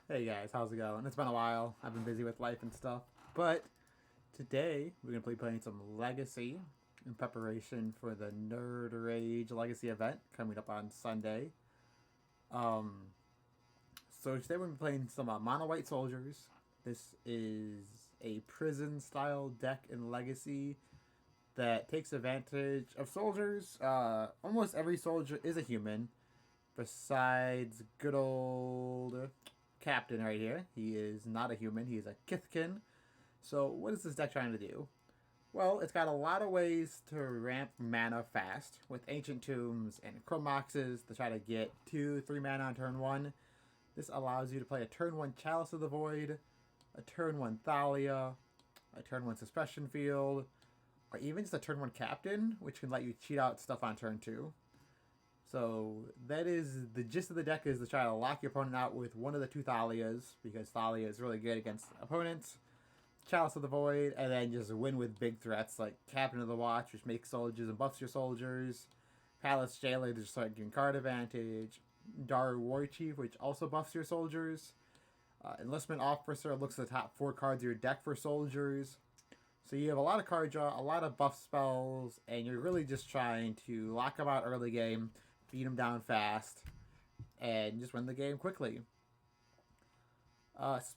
Hey guys, how's it going? It's been a while. I've been busy with life and stuff. But today we're gonna be playing some Legacy in preparation for the Nerd Rage Legacy event coming up on Sunday. Um, so today we're gonna be playing some Mono White Soldiers. This is a prison style deck in Legacy that takes advantage of soldiers. Almost every soldier is a human, besides good old Captain right here. He is not a human, he's a Kithkin. So, what is this deck trying to do? Well, it's got a lot of ways to ramp mana fast with Ancient Tombs and Chromoxes to try to get 2, 3 mana on turn 1. This allows you to play a turn 1 Chalice of the Void, a turn 1 Thalia, a turn 1 Suppression Field, or even just a turn 1 Captain, which can let you cheat out stuff on turn 2. So that is the gist of the deck, is to try to lock your opponent out with one of the two Thalias, because Thalia is really good against opponents. Chalice of the Void, and then just win with big threats like Captain of the Watch, which makes soldiers and buffs your soldiers. Palace Jailer to just start giving card advantage. Daru War Chief, which also buffs your soldiers. Enlistment Officer looks at the top 4 cards of your deck for soldiers. So you have a lot of card draw, a lot of buff spells, and you're really just trying to lock them out early game, beat them down fast, and just win the game quickly.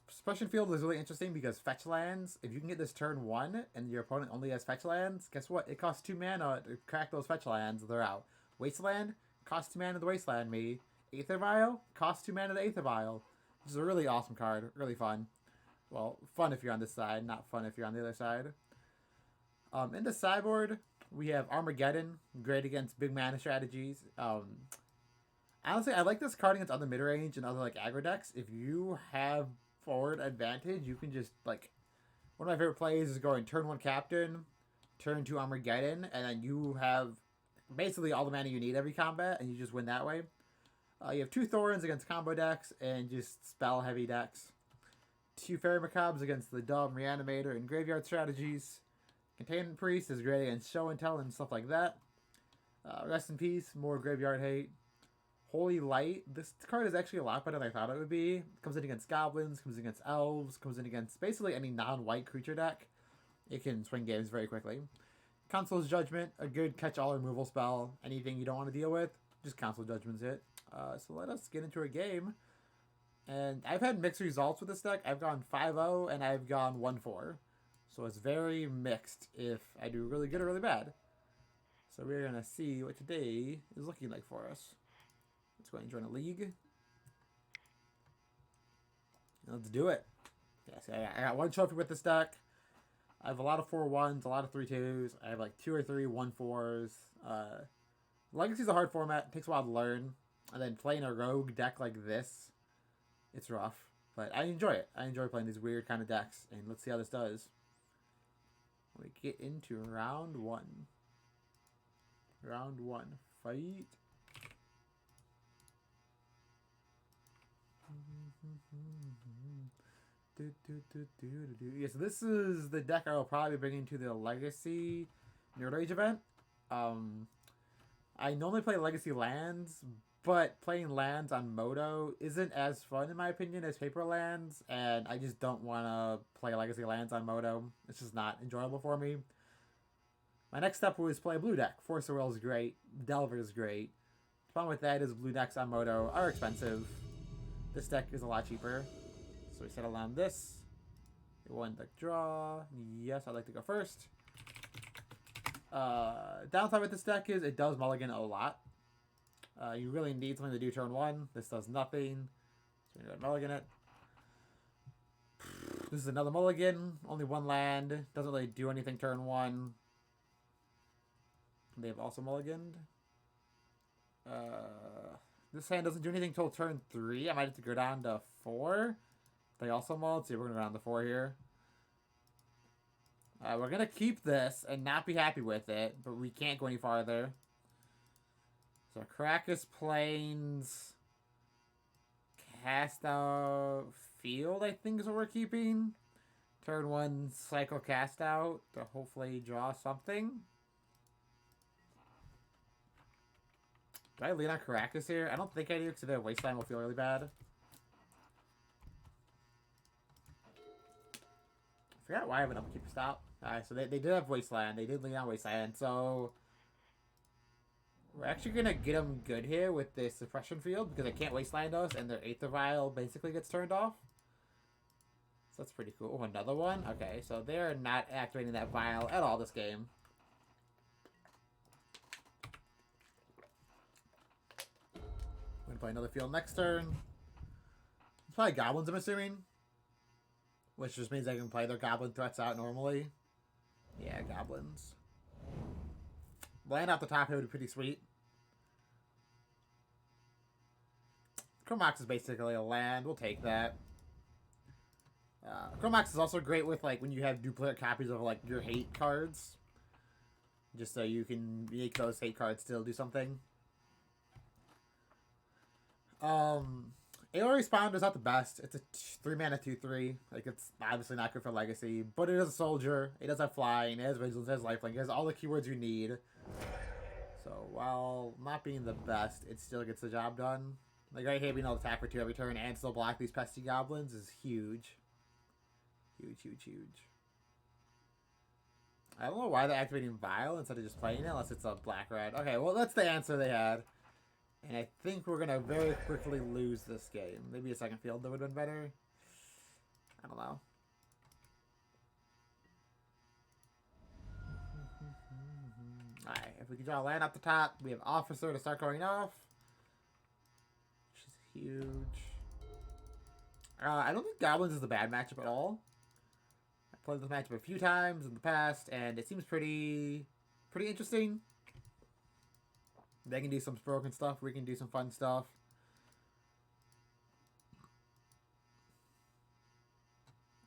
Suppression Field is really interesting because fetch lands, if you can get this turn 1 and your opponent only has fetch lands, guess what? It costs 2 mana to crack those fetch lands, they're out. Wasteland, costs 2 mana to the Wasteland me. Aether Vial, costs 2 mana to the Aether Vial. Which is a really awesome card, really fun. Well, fun if you're on this side, not fun if you're on the other side. In the sideboard, we have Armageddon, great against big mana strategies. Honestly, I like this card against other mid range and other like aggro decks. If you have forward advantage, you can just like, one of my favorite plays is going turn 1 Captain, turn 2 Armageddon, and then you have basically all the mana you need every combat, and you just win that way. You have 2 Thorns against combo decks and just spell heavy decks. 2 Fairy Macabres against the Dumb, Reanimator, and Graveyard strategies. Containment Priest is great against Show and Tell and stuff like that. Rest in Peace, more Graveyard hate. Holy Light, this card is actually a lot better than I thought it would be. It comes in against goblins, comes in against elves, comes in against basically any non-white creature deck. It can swing games very quickly. Council's Judgment, a good catch-all removal spell. Anything you don't want to deal with, just Council Judgment's it. So let us get into a game. And I've had mixed results with this deck. I've gone 5-0 and I've gone 1-4. So it's very mixed if I do really good or really bad. So we're going to see what today is looking like for us. Let's go ahead and join a league. Let's do it. Yes, I got 1 trophy with this deck. I have a lot of 4-1s, a lot of 3-2s. I have like 2 or 3 1-4s. Legacy's a hard format. It takes a while to learn. And then playing a rogue deck like this, it's rough. But I enjoy it. I enjoy playing these weird kind of decks. And let's see how this does. We get into round 1. Round 1. Fight. Yeah, so this is the deck I will probably bring into the Legacy Nerd Rage event. I normally play Legacy lands, but playing lands on Moto isn't as fun in my opinion as paper lands, and I just don't want to play Legacy lands on Moto. It's just not enjoyable for me. My next step was play a blue deck. Force of Will is great. Delver is great. The problem with that is blue decks on Moto are expensive. This deck is a lot cheaper. So we settle on this. 1 deck draw. Yes, I'd like to go first. Downside with this deck is it does mulligan a lot. You really need something to do turn 1. This does nothing. So you're going to mulligan it. This is another mulligan. Only 1 land. Doesn't really do anything turn 1. They have also mulliganed. This hand doesn't do anything until turn 3. I might have to go down to 4. They also mulled, so we're going to go down to 4 here. We're going to keep this and not be happy with it, but we can't go any farther. So Caracas Plains, Cast Out Field, I think is what we're keeping. Turn 1, cycle Cast Out to hopefully draw something. Do I lean on Caracas here? I don't think I do, because the Wasteland will feel really bad. Forgot why I went upkeep stop. Alright, so they did have Wasteland. They did lean on Wasteland, so we're actually gonna get them good here with this suppression field because they can't Wasteland us, and their Aether Vial basically gets turned off. So that's pretty cool. Oh, another one? Okay, so they're not activating that Vial at all this game. I'm gonna play another field next turn. It's probably Goblins, I'm assuming. Which just means they can play their Goblin threats out normally. Yeah, Goblins. Land off the top here would be pretty sweet. Chromox is basically a land. We'll take that. Chromox is also great with, like, when you have duplicate copies of, like, your hate cards. Just so you can make those hate cards still do something. AoE Responder is not the best. It's a 3-mana 2/3. Like, it's obviously not good for Legacy. But it is a soldier. It does have flying. It has Vigilance. It has Lifelink. It has all the keywords you need. So, while not being the best, it still gets the job done. Like, right here, being able to attack for 2 every turn and still block these pesky goblins is huge. Huge, huge, huge. I don't know why they're activating Vial instead of just playing it, unless it's a black-red. Okay, well, that's the answer they had. And I think we're going to very quickly lose this game. Maybe a second field that would have been better. I don't know. Alright, if we can draw a land up the top, we have Officer to start going off. Which is huge. I don't think Goblins is a bad matchup at all. I played this matchup a few times in the past, and it seems pretty interesting. They can do some broken stuff. We can do some fun stuff.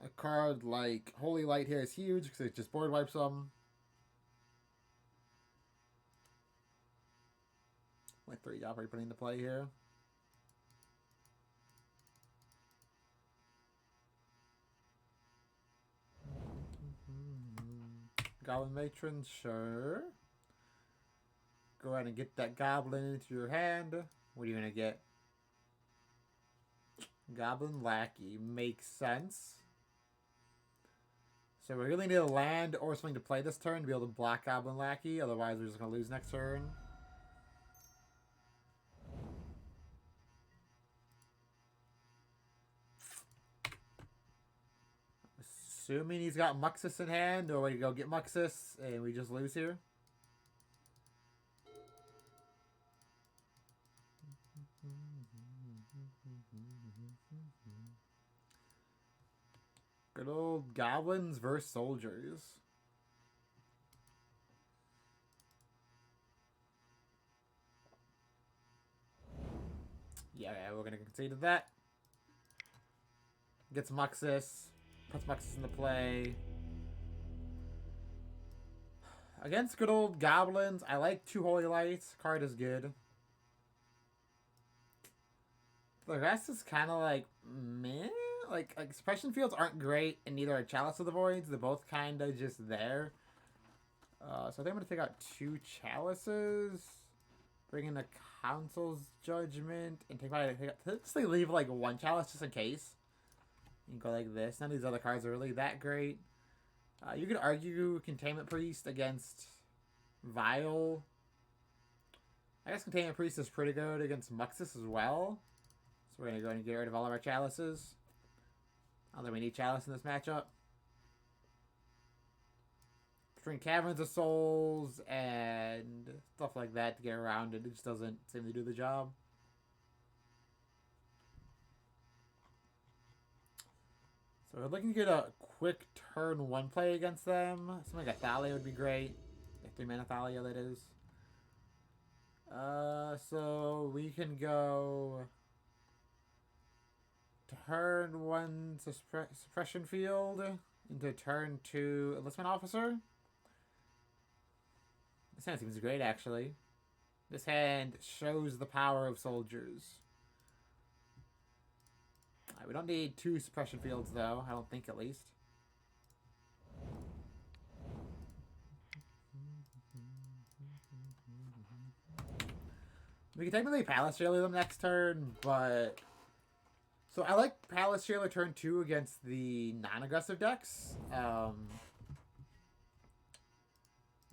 A card like Holy Light here is huge because it just board wipes them. What 3 job are you putting into play here? Goblin Matron, sure. Go ahead and get that goblin into your hand. What are you going to get? Goblin Lackey. Makes sense. So we really need a land or something to play this turn to be able to block Goblin Lackey. Otherwise, we're just going to lose next turn. Assuming he's got Muxus in hand, or we go get Muxus and we just lose here. Good old Goblins versus Soldiers. Yeah, we're going to concede to that. Gets Muxus. Puts Muxus into play. Against good old Goblins, I like 2 Holy Lights. Card is good. The rest is kind of like, meh. Like suppression fields aren't great, and neither are Chalice of the Voids. They're both kind of just there. So I think I'm going to take out 2 Chalices. Bring in the Council's Judgment. And let's leave like 1 Chalice just in case. You can go like this. None of these other cards are really that great. You could argue Containment Priest against Vial. I guess Containment Priest is pretty good against Muxus as well. So we're going to go and get rid of all of our Chalices. I don't think we need Chalice in this matchup. Between Caverns of Souls and stuff like that to get around it, it just doesn't seem to do the job. So we're looking to get a quick turn 1 play against them. Something like a Thalia would be great. A 3-mana Thalia, that is. So we can go turn 1 suppression field into turn 2 enlistment officer. This hand seems great, actually. This hand shows the power of soldiers. Right, we don't need 2 suppression fields, though. I don't think, at least. We can technically Palace Rally them next turn, but So I like Palace Jailer turn 2 against the non-aggressive decks.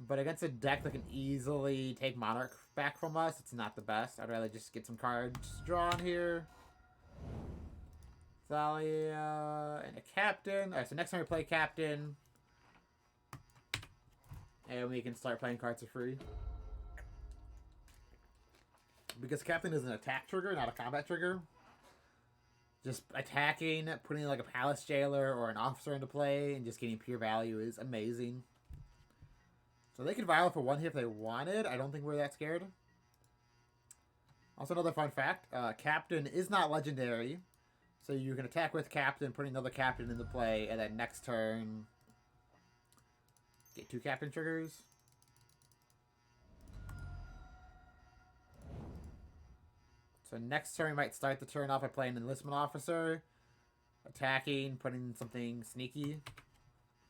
But against a deck that can easily take Monarch back from us, it's not the best. I'd rather just get some cards drawn here. Thalia and a Captain. Alright, so next time we play Captain. And we can start playing cards for free. Because Captain is an attack trigger, not a combat trigger. Just attacking, putting like a Palace Jailer or an Officer into play, and just getting pure value is amazing. So they could vial for 1 hit if they wanted. I don't think we're that scared. Also, another fun fact. Captain is not legendary. So you can attack with Captain, putting another Captain into play, and then next turn get 2 Captain triggers. So next turn we might start the turn off by playing an Enlistment Officer. Attacking, putting something sneaky.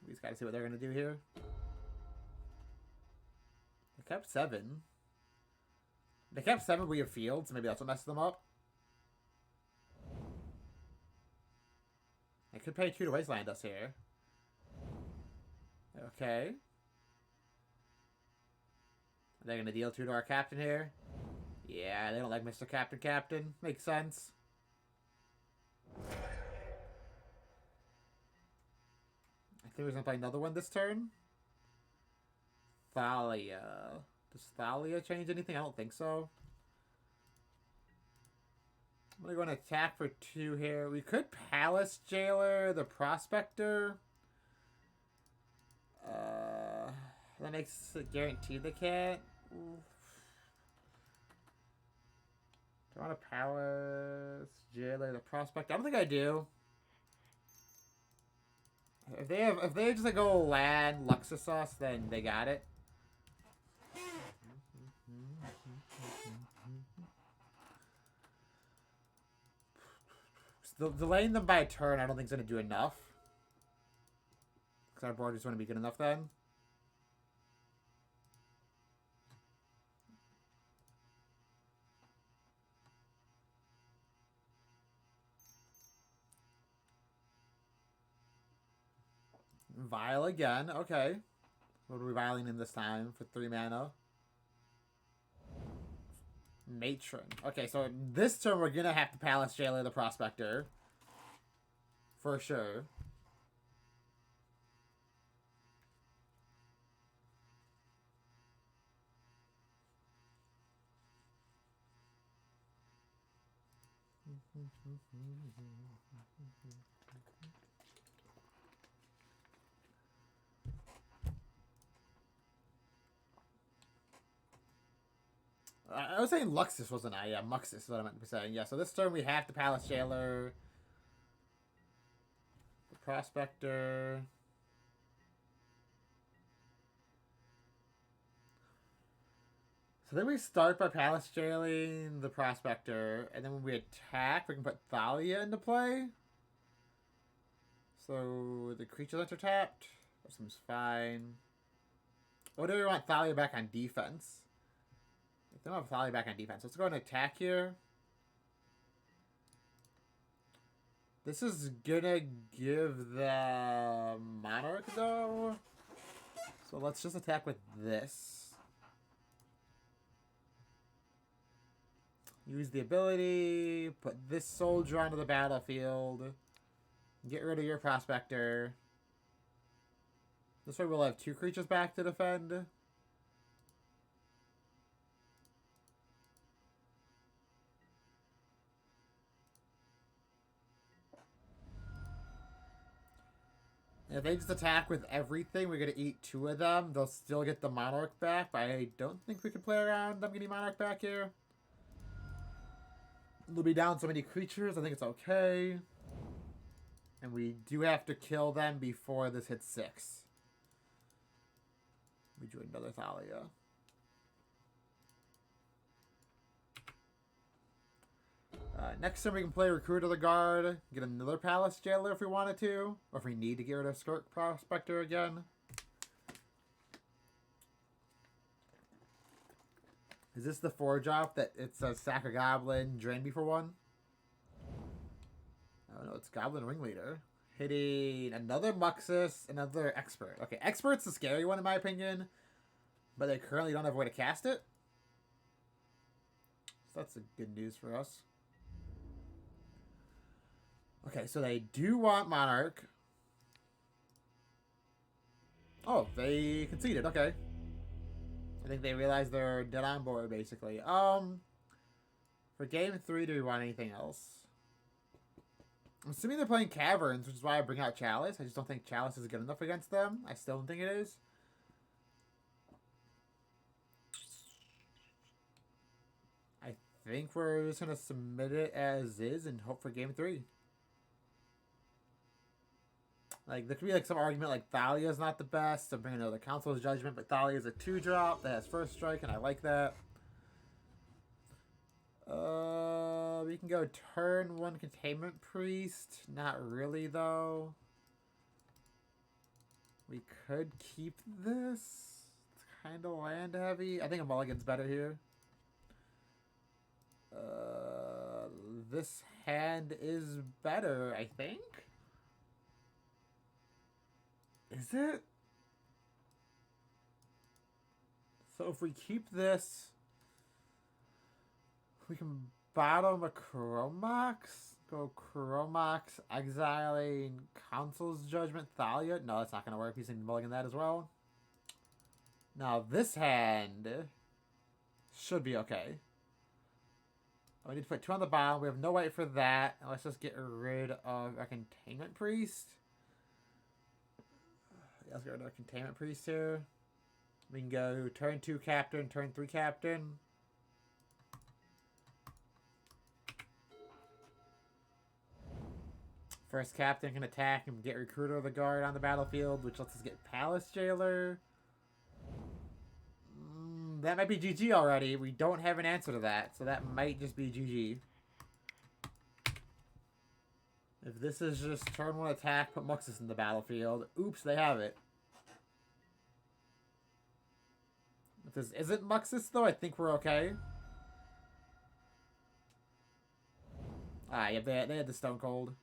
We just gotta see what they're gonna do here. They kept 7. They kept 7, we have field, so maybe that's what messed them up. They could pay 2 to Wasteland us here. Okay. Are they gonna deal 2 to our Captain here? Yeah, they don't like Mr. Captain. Makes sense. I think we're gonna play another one this turn. Thalia. Does Thalia change anything? I don't think so. I'm gonna go and attack for 2 here. We could Palace Jailer the Prospector. That makes it guaranteed they can't. Oof. Do I want to Palace Jailer the Prospector? I don't think I do. If they just like go land Luxus us, then they got it. Delaying them by a turn, I don't think is going to do enough. Because our board just wouldn't be good enough then. Vial again. Okay. What are we vialing in this time for 3 mana? Matron. Okay, so this turn we're gonna have to Palace Jailer the Prospector. For sure. I was saying Luxus, wasn't I? Yeah, Muxus is what I meant to be saying. Yeah, so this turn we have to Palace Jailer the Prospector. So then we start by Palace Jailing the Prospector, and then when we attack, we can put Thalia into play. So the creatures enter tapped. That seems fine. Or do we want Thalia back on defense? If they don't have Thalia back on defense, let's go and attack here. This is gonna give the Monarch though. So let's just attack with this. Use the ability, put this soldier onto the battlefield. Get rid of your Prospector. This way we'll have 2 creatures back to defend. If they just attack with everything, we're going to eat 2 of them. They'll still get the Monarch back, but I don't think we can play around them getting Monarch back here. They'll be down so many creatures. I think it's okay. And we do have to kill them before this hits 6. We drew another Thalia. Next turn we can play Recruit of the Guard, get another Palace Jailer if we wanted to, or if we need to get rid of Skirk Prospector again. Is this the 4-drop that it says sack a goblin, drain me for 1? it's Goblin Ringleader. Hitting another Muxus, another Expert. Okay, Expert's the scary one in my opinion, but they currently don't have a way to cast it. So that's a good news for us. Okay, so they do want Monarch. Oh, they conceded. Okay. I think they realized they're dead on board, basically. For game 3, do we want anything else? I'm assuming they're playing Caverns, which is why I bring out Chalice. I just don't think Chalice is good enough against them. I still don't think it is. I think we're just going to submit it as is and hope for game 3. Like, there could be, like, some argument, like, Thalia's not the best. I'm bringing another Council's Judgment, but Thalia's a 2-drop that has first strike, and I like that. We can go turn 1 Containment Priest. Not really, though. We could keep this. It's kind of land heavy. I think a mulligan's better here. This hand is better, I think. Is it? So if we keep this, we can bottom a Chromox. Go Chromox, exiling Council's Judgment, Thalia. No, that's not going to work. He's going to mulligan that as well. Now, this hand should be okay. We need to put 2 on the bottom. We have no white for that. And let's just get rid of our Containment Priest. Yeah, let's get rid of our Containment Priest here. We can go turn 2 Captain, turn 3 Captain. First Captain can attack and get Recruiter of the Guard on the battlefield, which lets us get Palace Jailer. That might be GG already. We don't have an answer to that, so that might just be GG. If this is just turn 1 attack, put Muxus in the battlefield. Oops, they have it. If this isn't Muxus, though, I think we're okay. Yeah, they had the Stone Cold.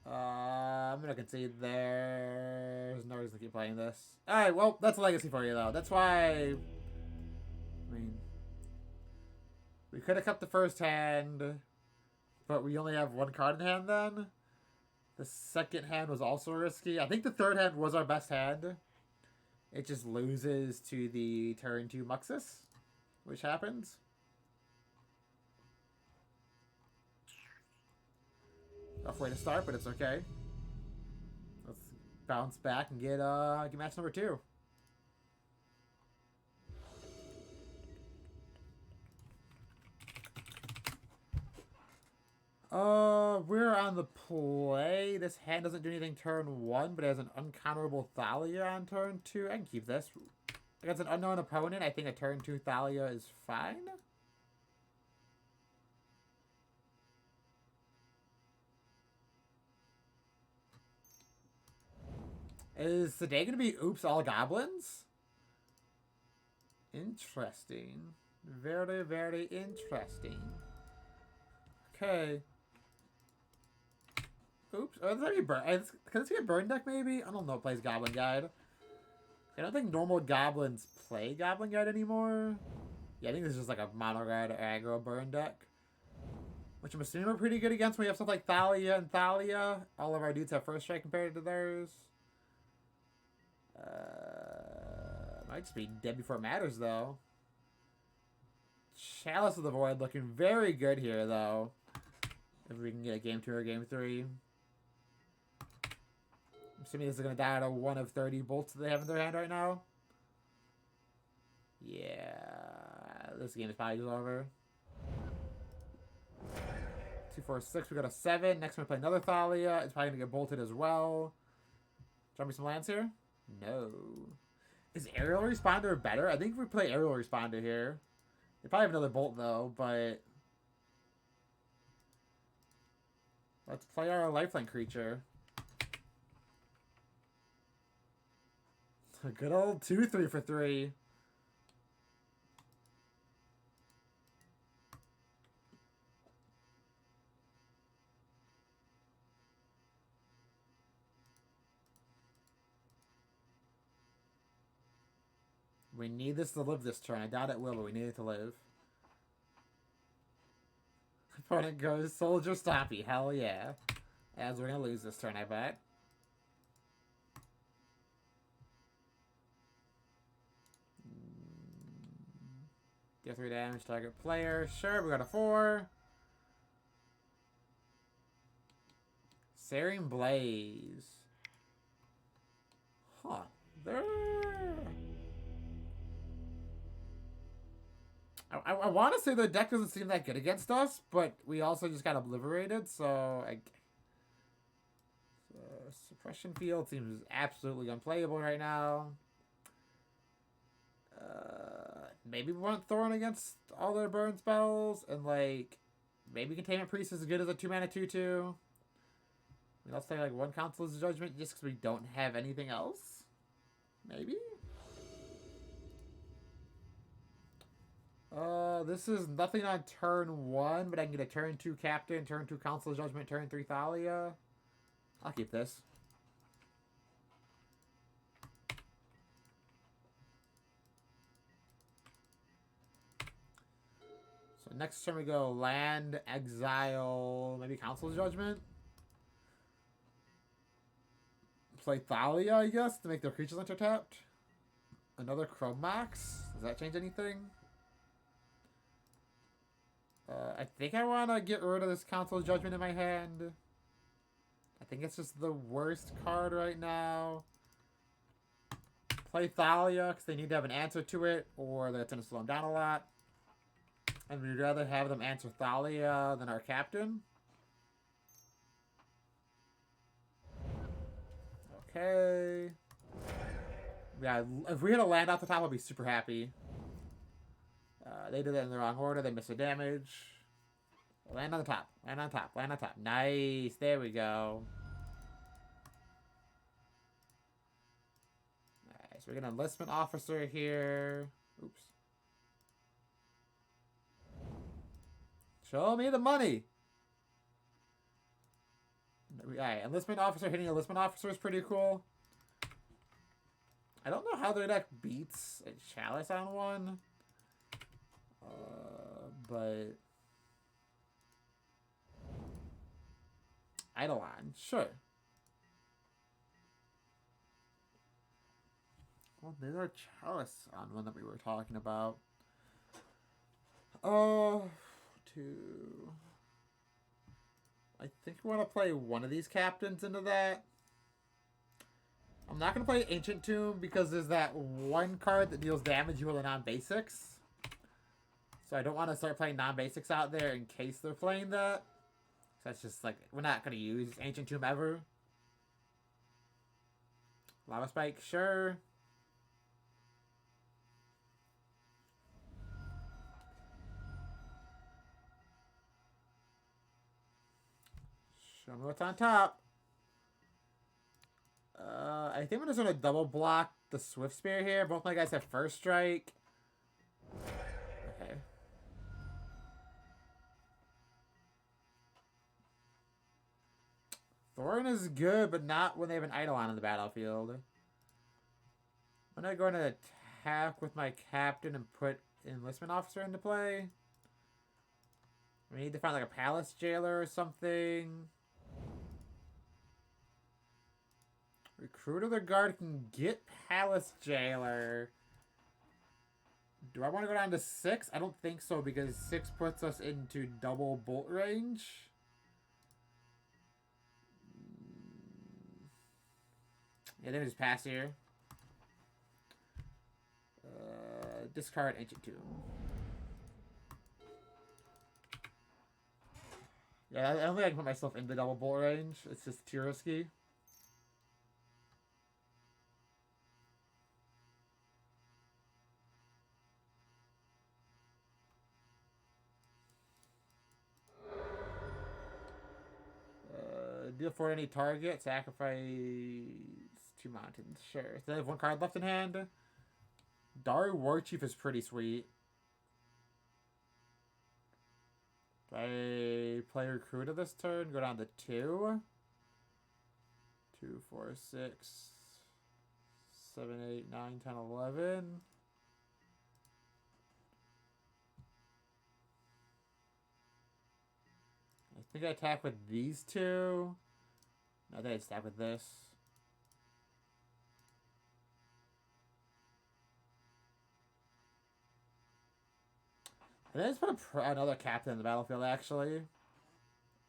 I'm gonna concede there. There's no reason to keep playing this. Alright, well, that's a legacy for you, though. That's why... I mean... We could have kept the first hand, but we only have 1 card in hand then. The second hand was also risky. I think the third hand was our best hand. It just loses to the turn 2 Muxus, which happens. Rough way to start, but it's okay. Let's bounce back and get match number 2. We're on the play. This hand doesn't do anything turn 1, but it has an uncounterable Thalia on turn 2. I can keep this. Against an unknown opponent, I think a turn 2 Thalia is fine. Is today going to be oops all goblins? Interesting. Very, very interesting. Okay. Oops. Oh, does that be burn? Can this be a burn deck maybe? I don't know. It plays Goblin Guide. I don't think normal goblins play Goblin Guide anymore. Yeah, I think this is just like a mono guide aggro burn deck. Which I'm assuming we're pretty good against when we have stuff like Thalia and Thalia. All of our dudes have first strike compared to theirs. Might just be dead before it matters, though. Chalice of the Void looking very good here, though. If we can get a game 2 or game 3. I'm assuming this is going to die out of 1 of 30 bolts that they have in their hand right now. Yeah. This game is probably just over. 2, 4, 6. We got a 7. Next, we're going to play another Thalia. It's probably going to get bolted as well. Draw me some lands here? No. Is Aerial Responder better? I think if we play Aerial Responder here. They probably have another bolt, though, but... Let's play our lifeline creature. A good old 2, 3 for 3. We need this to live this turn. I doubt it will, but we need it to live. Opponent goes Soldier Stompy. Hell yeah. As we're going to lose this turn, I bet. Deal 3 damage, target player. Sure, we got a 4. Searing Blaze. Huh. There. I want to say the deck doesn't seem that good against us, but we also just got obliterated, so Suppression Field seems absolutely unplayable right now. Maybe we want Thorn against all their burn spells, and like maybe Containment Priest is as good as a 2-mana 2/2. Let's play like one Council's Judgment just because we don't have anything else. Maybe. This is nothing on turn 1, but I can get a turn 2 Captain, turn 2 Council's Judgment, turn 3 Thalia. I'll keep this. So next turn we go Land, Exile, maybe Council's Judgment. Play Thalia, I guess, to make their creatures enter-tapped. Another Chrome Mox. Does that change anything? I think I want to get rid of this Council's Judgment in my hand. I think it's just the worst card right now. Play Thalia, because they need to have an answer to it, or that's going to slow them down a lot. And we'd rather have them answer Thalia than our captain. Okay. Yeah, if we hit a land off the top, I'll be super happy. They did that in the wrong order. They missed the damage. Land on the top. Land on top. Land on top. Nice. There we go. Nice. We're going to enlistment officer here. Oops. Show me the money. Alright, enlistment officer hitting enlistment officer is pretty cool. I don't know how their deck beats a Chalice on one. But Eidolon, sure. Well, there's our Chalice on one that we were talking about. Two. I think we want to play one of these captains into that. I'm not going to play Ancient Tomb because there's that one card that deals damage with the non-basics. So I don't want to start playing non-basics out there in case they're playing that. So that's just like, we're not going to use Ancient Tomb ever. Lava Spike, sure. Show me what's on top. I think I'm just going to double block the Swift Spear here. Both my guys have First Strike. Okay. Thorn is good, but not when they have an Eidolon on the battlefield. I'm not going to attack with my captain and put Enlistment Officer into play. We need to find like a Palace Jailer or something. Recruiter the Guard can get Palace Jailer. Do I want to go down to 6? I don't think so because 6 puts us into double bolt range. Yeah, then we just pass here. Discard Ancient Tomb. Yeah, I don't think I can put myself into double bolt range. It's just too risky. Deal for any target. Sacrifice 2 mountains. Sure. So they have 1 card left in hand. Daru Warchief is pretty sweet. I play Recruiter this turn. Go down to 2. 2, 4, 6, 7, 8, 9, 10, 11. think I attack with these two. No, I think I attack with this. And then just put another captain in the battlefield, actually.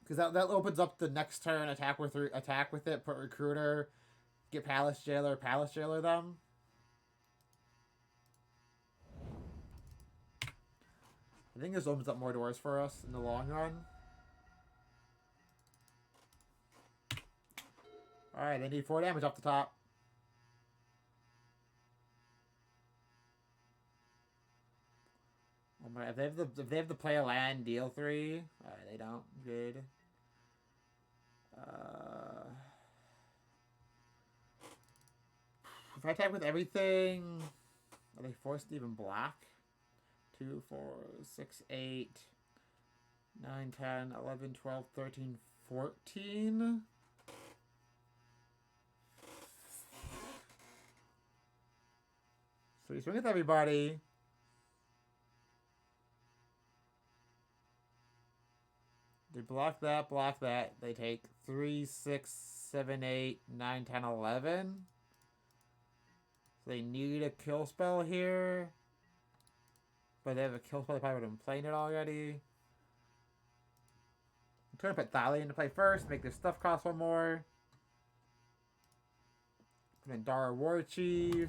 Because that opens up the next turn, attack with it, put recruiter, get palace jailer them. I think this opens up more doors for us in the long run. Alright, they need 4 damage off the top. Oh my, if they have to play a land, deal 3. Alright, they don't. Good. If I attack with everything, are they forced to even block? 2, 4, 6, 8, 9, 10, 11, 12, 13, 14. So you swing with everybody. They block that. They take 3, 6, 7, 8, 9, 10, 11. So they need a kill spell here. But they have a kill spell, they probably would have been playing it already. I'm trying to put Thalia into play first, make their stuff cost 1 more. Put in Dara War Chief.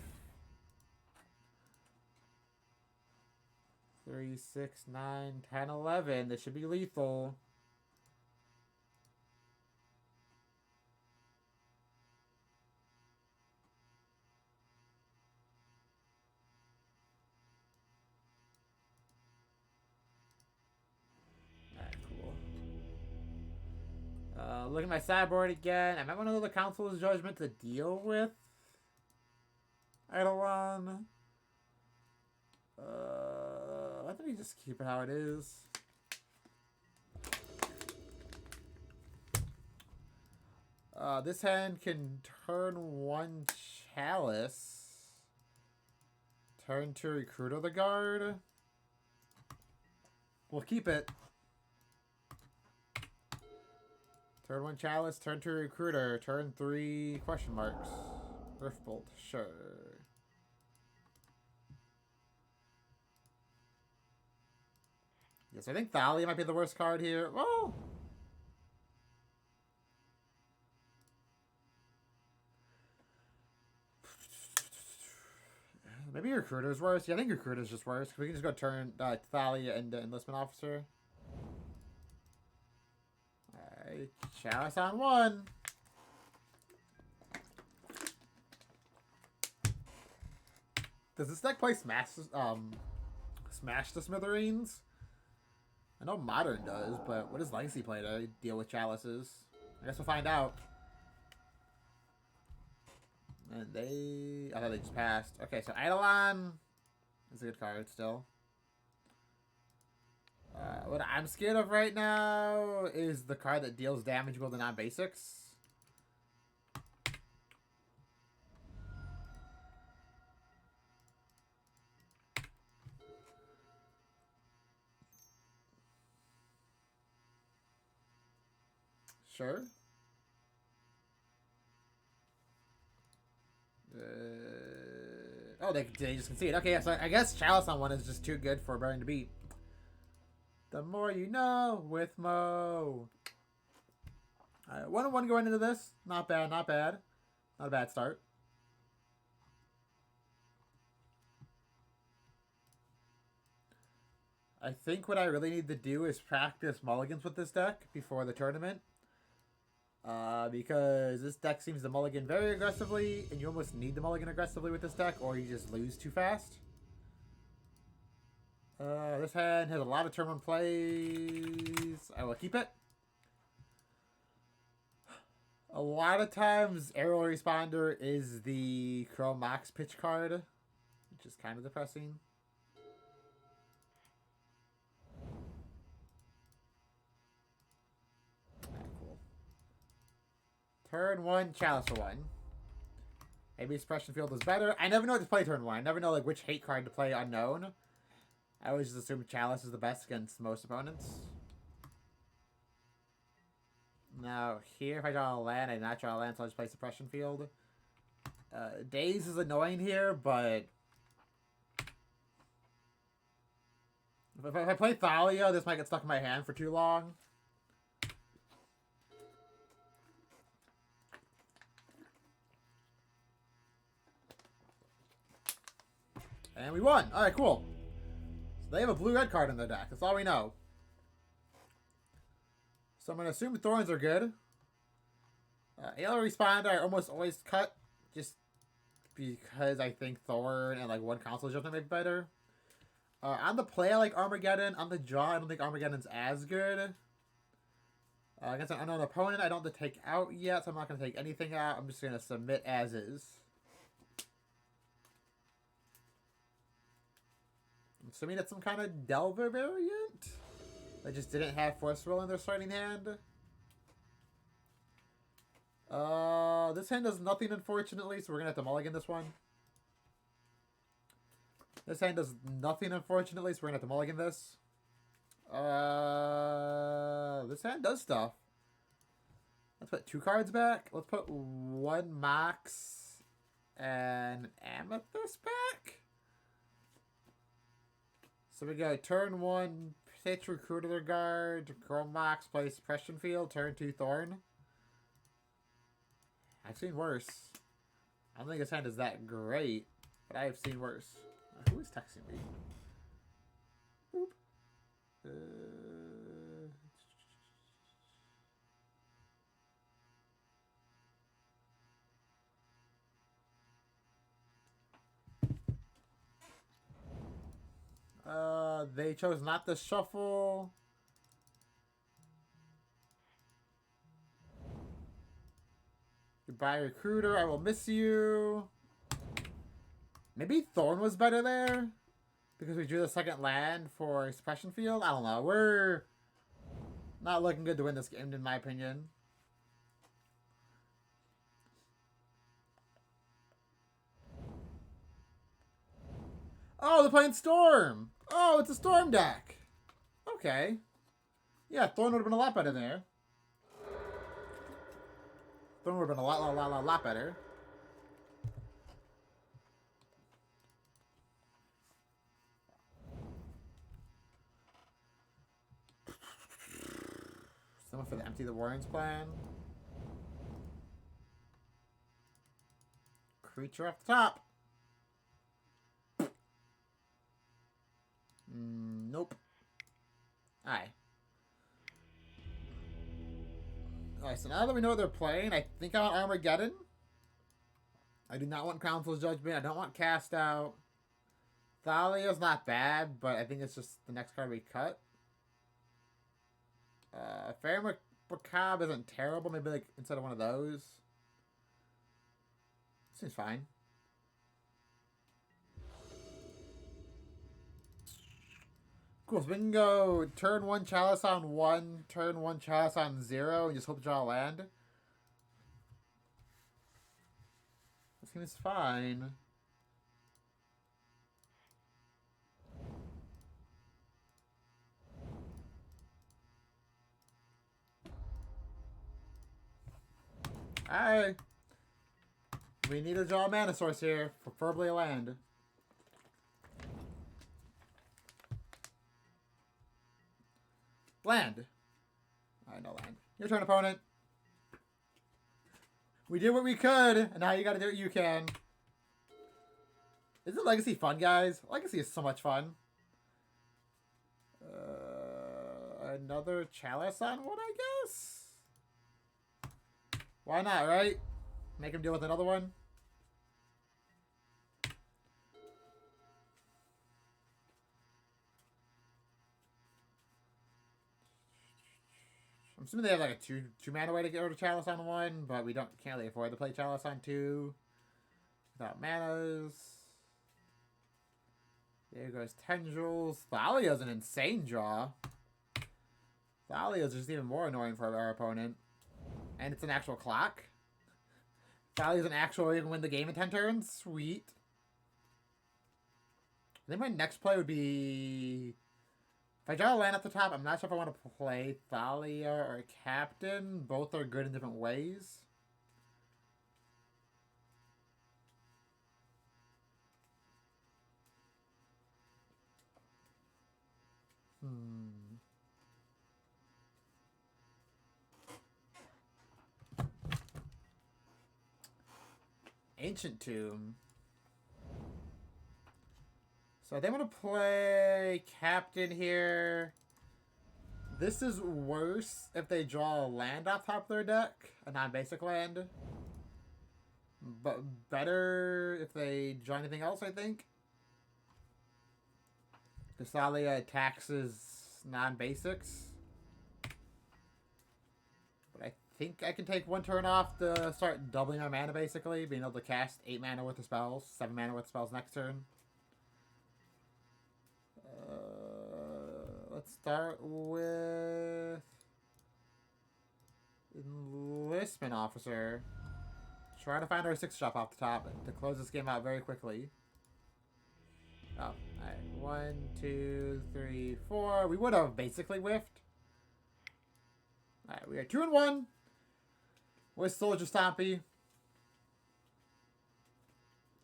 3, 6, 9, 10, 11. This should be lethal. Look at my sideboard again. I might want to go to the Council's Judgment to deal with Eidolon. I think we just keep it how it is. This hand can turn 1 Chalice. Turn 2 Recruiter the Guard. We'll keep it. Turn 1 Chalice, turn 2 Recruiter, turn 3 question marks. Riftbolt, sure. Yes, I think Thalia might be the worst card here. Oh! Maybe Recruiter's worse. Yeah, I think Recruiter's just worse. We can just go turn Thalia into Enlistment Officer. Alright, Chalice on 1. Does this deck play Smash the Smithereens? I know Modern does, but what does Legacy play to deal with Chalices? I guess we'll find out. And I thought they just passed. Okay, so Eidolon is a good card still. What I'm scared of right now is the card that deals damage equal to non-basics. Sure. Oh, they just concede. Okay, so I guess Chalice on 1 is just too good for Burning to beat. The more you know with Mo. Alright, 1-1 going into this. Not bad, not bad. Not a bad start. I think what I really need to do is practice mulligans with this deck before the tournament. Because this deck seems to mulligan very aggressively, and you almost need to mulligan aggressively with this deck, or you just lose too fast. This hand has a lot of turn 1 plays. I will keep it. A lot of times, Aerial Responder is the Chrome Mox pitch card, which is kind of depressing. Turn 1, Chalice for 1. Maybe Suppression Field is better. I never know what to play turn 1. I never know like which hate card to play unknown. I always just assume Chalice is the best against most opponents. Now, here, if I draw a land, I not draw a land, so I just play Suppression Field. Daze is annoying here, but... If I play Thalia, this might get stuck in my hand for too long. And we won! Alright, cool. So they have a blue-red card in their deck. That's all we know. So I'm going to assume Thorns are good. AL Responder I almost always cut. Just because I think Thorn and like one console jump might be better. On the play I like Armageddon. On the draw I don't think Armageddon's as good. Against an unknown opponent I don't have to take out yet. So I'm not going to take anything out. I'm just going to submit as is. I'm assuming that's some kind of Delver variant. They just didn't have Force Will in their starting hand. This hand does nothing, unfortunately, so we're going to have to mulligan this one. This hand does nothing, unfortunately, so we're going to have to mulligan this. This hand does stuff. Let's put 2 cards back. Let's put 1 Mox and Amethyst back. So we go turn 1, pitch Recruiter Guard, Chrome Mox, play Suppression Field, turn 2 Thorn. I've seen worse. I don't think his hand is that great, but I have seen worse. Who is texting me? Boop. They chose not to shuffle. Goodbye, Recruiter. I will miss you. Maybe Thorn was better there because we drew the second land for Suppression Field. I don't know. We're not looking good to win this game, in my opinion. Oh, they're playing Storm. Oh, it's a Storm deck. Okay. Yeah, Thorn would have been a lot better there. Thorn would have been a lot better. Someone for the Empty the Warrens plan. Creature off the top. Nope. Alright. Alright, so now that we know what they're playing, I think I want Armageddon. I do not want Council's Judgment. I don't want Cast Out. Thalia's not bad, but I think it's just the next card we cut. Fair Macabre isn't terrible. Maybe like instead of one of those. Seems fine. Cool, so we can go turn 1 Chalice on 1, turn 1 Chalice on 0, and just hope to draw a land. That seems fine. Alright. We need to draw a mana source here, preferably a land. Land. Alright, no land. Your turn, opponent. We did what we could, and now you gotta do what you can. Isn't Legacy fun, guys? Legacy is so much fun. Another Chalice on one, I guess? Why not, right? Make him deal with another one. I'm assuming they have like a two mana way to get rid of Chalice on 1, but we can't really afford to play Chalice on 2 without manas. There goes Tendrils. Thalia's an insane draw. Thalia's just even more annoying for our opponent. And it's an actual clock. Thalia's an actual, you can win the game in 10 turns. Sweet. I think my next play would be If I draw a land at the top, I'm not sure if I want to play Thalia or Captain. Both are good in different ways. Ancient Tomb. So I think I'm going to play Captain here. This is worse if they draw a land off top of their deck, a non-basic land. But better if they draw anything else, I think. Thalia taxes non-basics. But I think I can take one turn off to start doubling my mana, basically. Being able to cast 8 mana worth of spells, 7 mana worth of spells next turn. Let's start with Enlistment Officer. Try to find our 6-drop off the top to close this game out very quickly. Oh, alright. 1, 2, 3, 4. We would have basically whiffed. Alright, we are 2-1 with Soldier Stompy.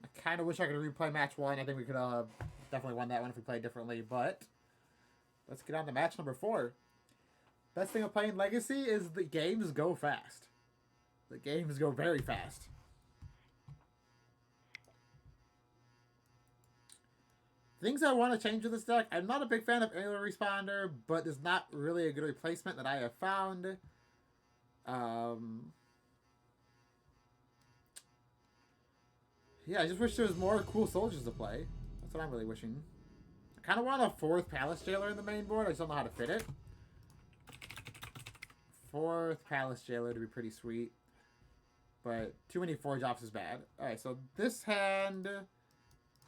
I kind of wish I could replay match 1. I think we could have definitely won that one if we played differently, but let's get on to match number 4. Best thing of playing Legacy is the games go fast. The games go very fast. Things I want to change with this deck. I'm not a big fan of Aerial Responder, but there's not really a good replacement that I have found. Yeah, I just wish there was more cool soldiers to play. That's what I'm really wishing. I kind of want a 4th Palace Jailer in the main board. I just don't know how to fit it. 4th Palace Jailer to be pretty sweet. But too many 4-drops is bad. Alright, so this hand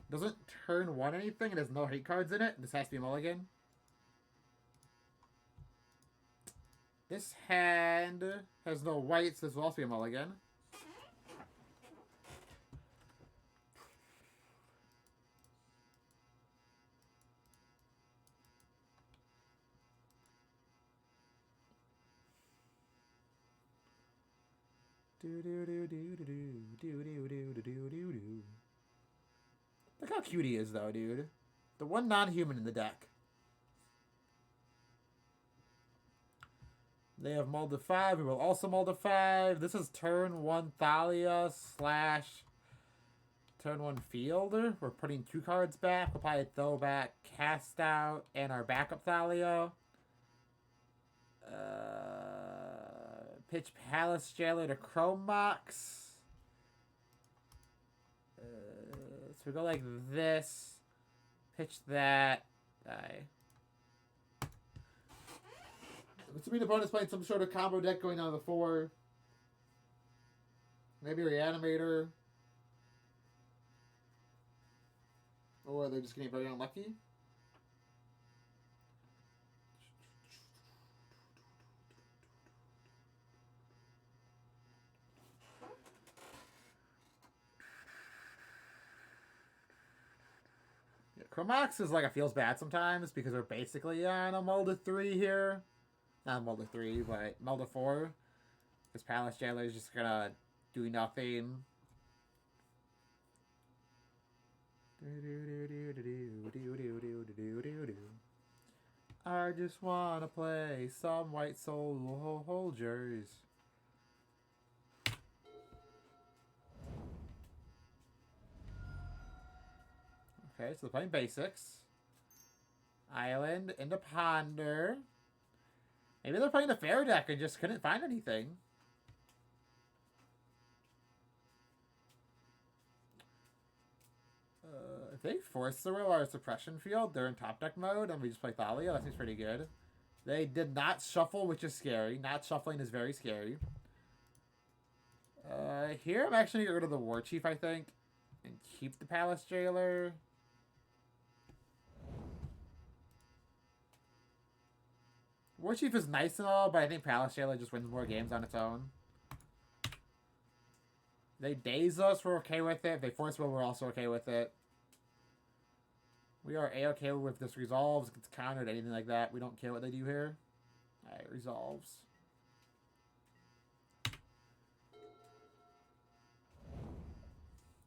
doesn't turn 1 anything. It has no hate cards in it. This has to be a mulligan. This hand has no whites. This will also be a mulligan. Look how cute he is, though, dude. The one non-human in the deck. They have mulled to 5. We will also mull to 5. This is turn 1 Thalia / turn 1 Field. We're putting 2 cards back. We'll probably throw back Cast Out and our backup Thalia. Pitch Palace Jailer to Chrome Mox. So we go like this. Pitch that. Die. Looks to me the opponent's playing some sort of combo deck going on the 4. Maybe Reanimator. Or they're just getting very unlucky. Chromox is like it feels bad sometimes because we're basically on a Mulder 3 here. Not Mulder 3, but Mulder 4. Because Palace Jailer is just gonna do nothing. I just wanna play some White Soldiers. Okay, so they're playing basics. Island into Ponder. Maybe they're playing a fair deck and just couldn't find anything. If they force the will our suppression field, they're in top deck mode and we just play Thalia. That seems pretty good. They did not shuffle, which is scary. Not shuffling is very scary. Here I'm actually going to get rid of the War Chief, I think. And keep the Palace Jailer. War Chief is nice and all, but I think Palace Jailer just wins more games on its own. They daze us, we're okay with it. If they force will, we're also okay with it. We are A-okay with this resolves, gets countered, anything like that. We don't care what they do here. Alright, resolves.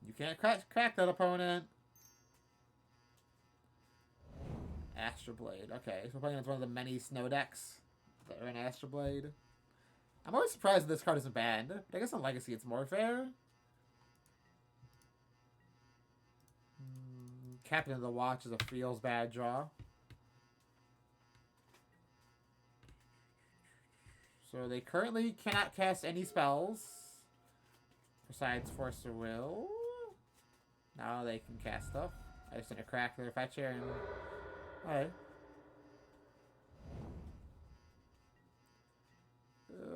You can't crack that, opponent. Astral Blade. Okay, so we're playing against one of the many snow decks that are in Astral Blade. I'm always surprised that this card isn't banned, but I guess on Legacy it's more fair. Captain of the Watch is a feels bad draw. So they currently cannot cast any spells besides Force of Will. Now they can cast stuff. I just need to crack their fetcher and... Alright.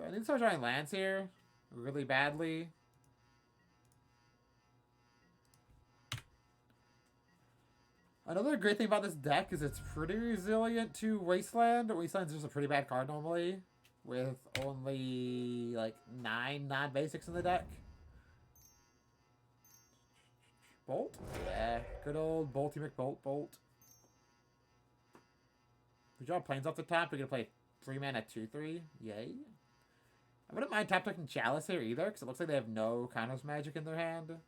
I need to start drawing lands here really badly. Another great thing about this deck is it's pretty resilient to Wasteland. Wasteland's just a pretty bad card normally, with only like 9 non-basics in the deck. Bolt? Yeah, good old Bolty McBolt Bolt. We draw planes off the top. We're gonna play 3 mana 2/3. Yay. I wouldn't mind top decking Chalice here either, because it looks like they have no Kanos magic in their hand.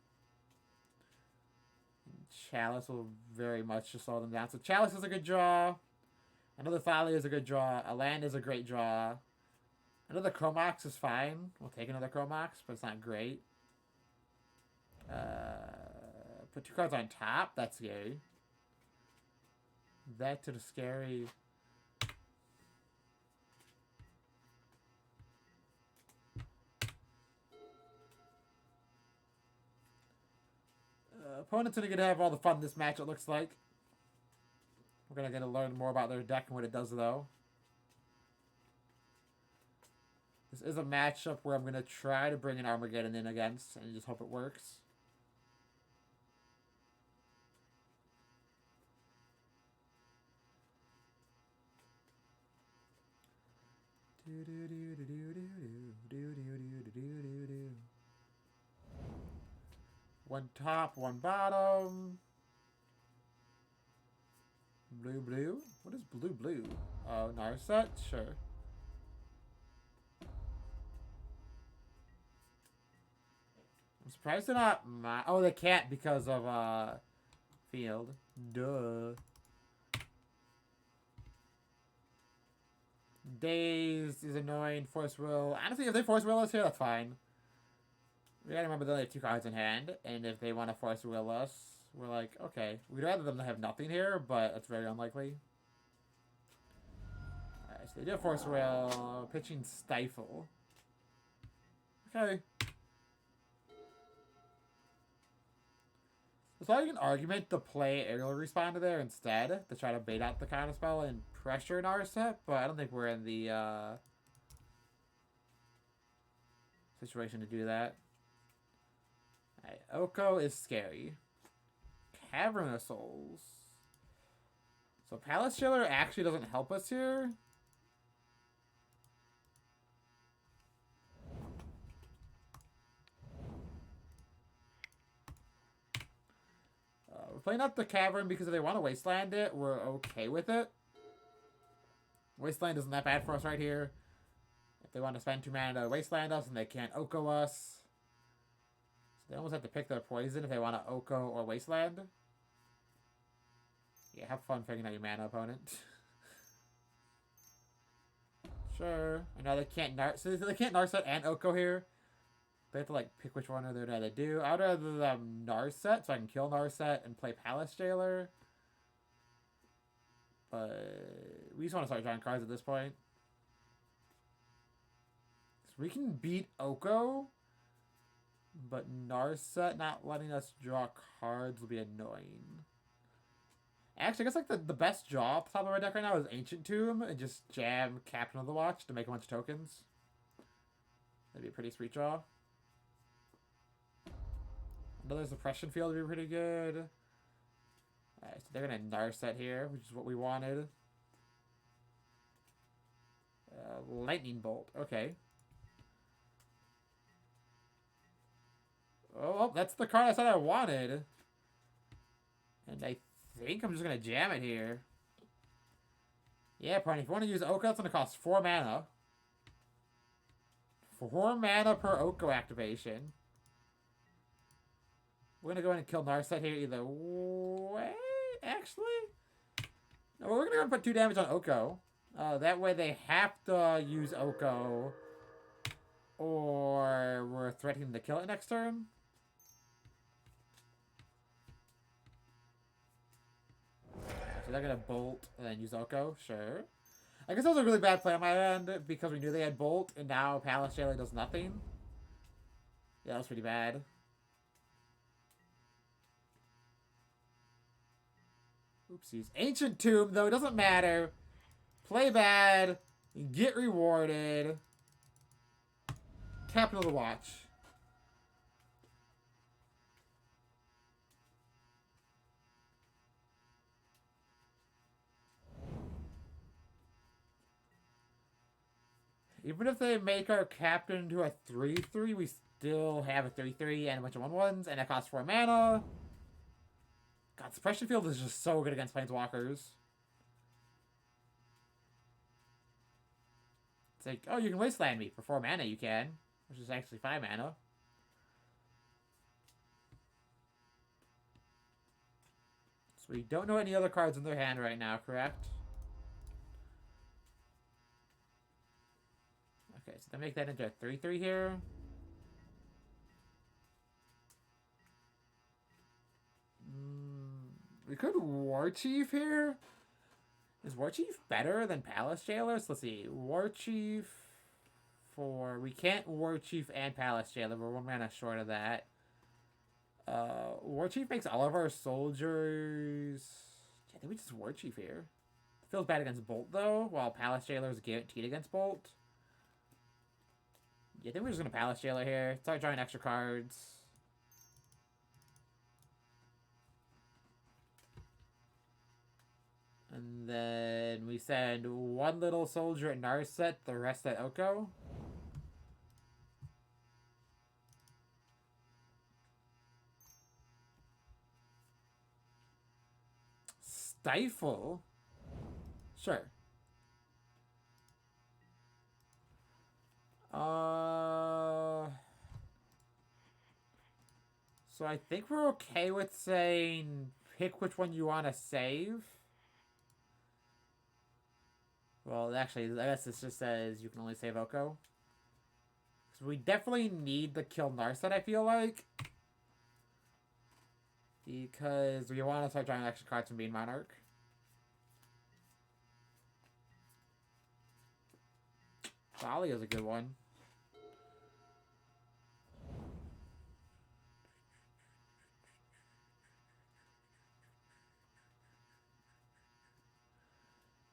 Chalice will very much just slow them down. So Chalice is a good draw. Another Thalia is a good draw. A land is a great draw. Another Chromox is fine. We'll take another Chromox, but it's not great. Put 2 cards on top. That's scary. That to the scary. Opponents are going to have all the fun in this match, it looks like. We're going to get to learn more about their deck and what it does, though. This is a matchup where I'm going to try to bring an Armageddon in against and just hope it works. One top, one bottom. Blue, blue? What is blue, blue? Oh, Narset? Sure. I'm surprised they're not... Oh, they can't because of, field. Duh. Daze is annoying. Force Will. Honestly, if they Force Will us here, that's fine. We gotta remember they only have 2 cards in hand, and if they want to Force Will us, we're like, okay. We'd rather them have nothing here, but it's very unlikely. Alright, so they do have Force Will. Pitching Stifle. Okay. There's probably an argument to play Aerial Responder there instead, to try to bait out the counter spell and pressure an Narset, but I don't think we're in the situation to do that. Alright, Oko is scary. Cavern of Souls. So Palace Chiller actually doesn't help us here. We're playing out the Cavern because if they want to Wasteland it, we're okay with it. Wasteland isn't that bad for us right here. If they want to spend 2 mana to Wasteland us and they can't Oko us. So they almost have to pick their poison if they want to Oko or Wasteland. Yeah, have fun figuring out your mana, opponent. Sure. I know they can't so they can't Narset and Oko here. They have to like pick which one or they'd rather do. I'd rather them Narset so I can kill Narset and play Palace Jailer. But we just want to start drawing cards at this point. So we can beat Oko, but Narset not letting us draw cards will be annoying. Actually, I guess like the best draw top of our deck right now is Ancient Tomb and just jam Captain of the Watch to make a bunch of tokens. That'd be a pretty sweet draw. Another Suppression Field would be pretty good. Alright, so they're going to Narset here, which is what we wanted. Lightning Bolt. Okay. Oh, well, that's the card I said I wanted. And I think I'm just gonna jam it here. Yeah, Pony, if you want to use Oko, it's gonna cost 4 mana. 4 mana per Oko activation. We're gonna go ahead and kill Narset here either way, actually. No, we're gonna go and put 2 damage on Oko. That way they have to use Oko, or we're threatening to kill it next turn. So they're gonna Bolt and then use Oko, sure. I guess that was a really bad play on my end because we knew they had Bolt and now Palace Jailer does nothing. Yeah, that was pretty bad. Oopsies. Ancient Tomb, though, doesn't matter. Play bad. Get rewarded. Capital to watch. Even if they make our captain into a 3-3, we still have a 3-3 and a bunch of 1-1s, and it costs 4 mana. God, Suppression Field is just so good against Planeswalkers. It's like, oh, you can Wasteland me for 4 mana, you can. Which is actually 5 mana. So we don't know any other cards in their hand right now, correct? Okay, so they make that into a 3-3 here. We could War Chief here. Is War Chief better than Palace Jailer? So let's see. War Chief for... We can't War Chief and Palace Jailer. We're 1 mana short of that. War Chief makes all of our soldiers... Yeah, I think we just War Chief here. Feels bad against Bolt, though, while Palace Jailer is guaranteed against Bolt. Yeah, I think we're just going to Palace Jailer here. Start drawing extra cards. And then we send 1 little soldier at Narset, the rest at Oko. Stifle? Sure. So I think we're okay with saying pick which one you want to save. Well, actually, I guess this just says you can only save Oko. So we definitely need the kill Narset, I feel like. Because we want to start drawing extra cards from being Monarch. Dahlia is a good one.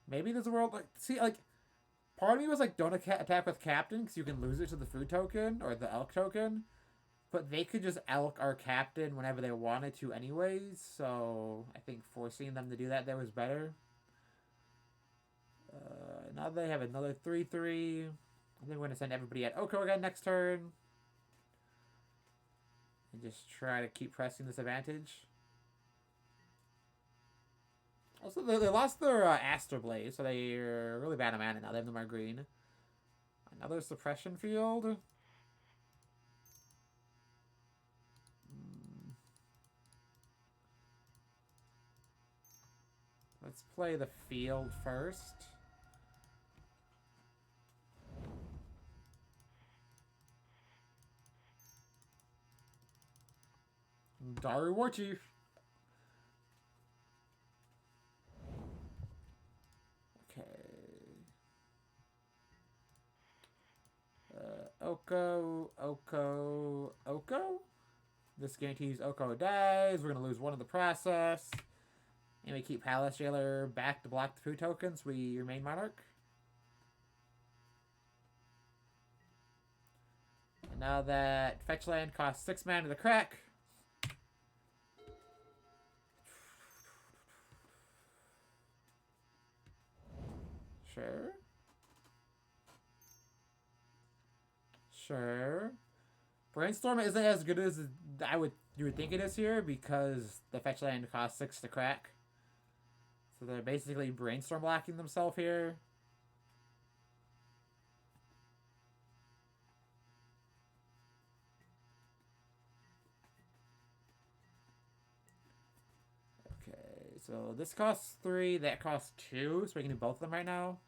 Maybe there's a world like... See, like... Part of me was like, don't attack with Captain, because you can lose it to the food token, or the elk token. But they could just elk our Captain whenever they wanted to anyways, so I think forcing them to do that there was better. Now they have another 3-3. I think we're going to send everybody at Oko again next turn. And just try to keep pressing this advantage. Also, they lost their Astro Blaze, so they're really bad at mana now. They have no more green. Another Suppression Field. Let's play the field first. Daru War Chief. Oko, Oko, Oko. This guarantees Oko dies. We're going to lose 1 in the process. And we keep Palace Jailer back to block the food tokens. We remain Monarch. And now that fetch land costs 6 mana to crack. Sure. Sure. Brainstorm isn't as good as you would think it is here because the fetch land costs 6 to crack. So they're basically brainstorm blocking themselves here. Okay, so this costs 3, that costs 2, so we can do both of them right now.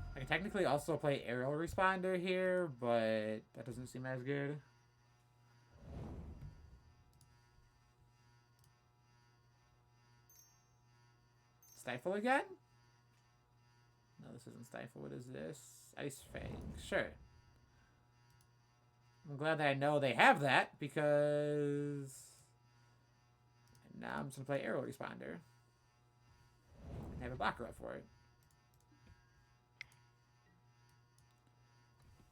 I can technically also play Aerial Responder here, but that doesn't seem as good. Stifle again? No, this isn't Stifle. What is this? Ice Fang. Sure. I'm glad that I know they have that, because now I'm just going to play Aerial Responder. And have a blocker up for it.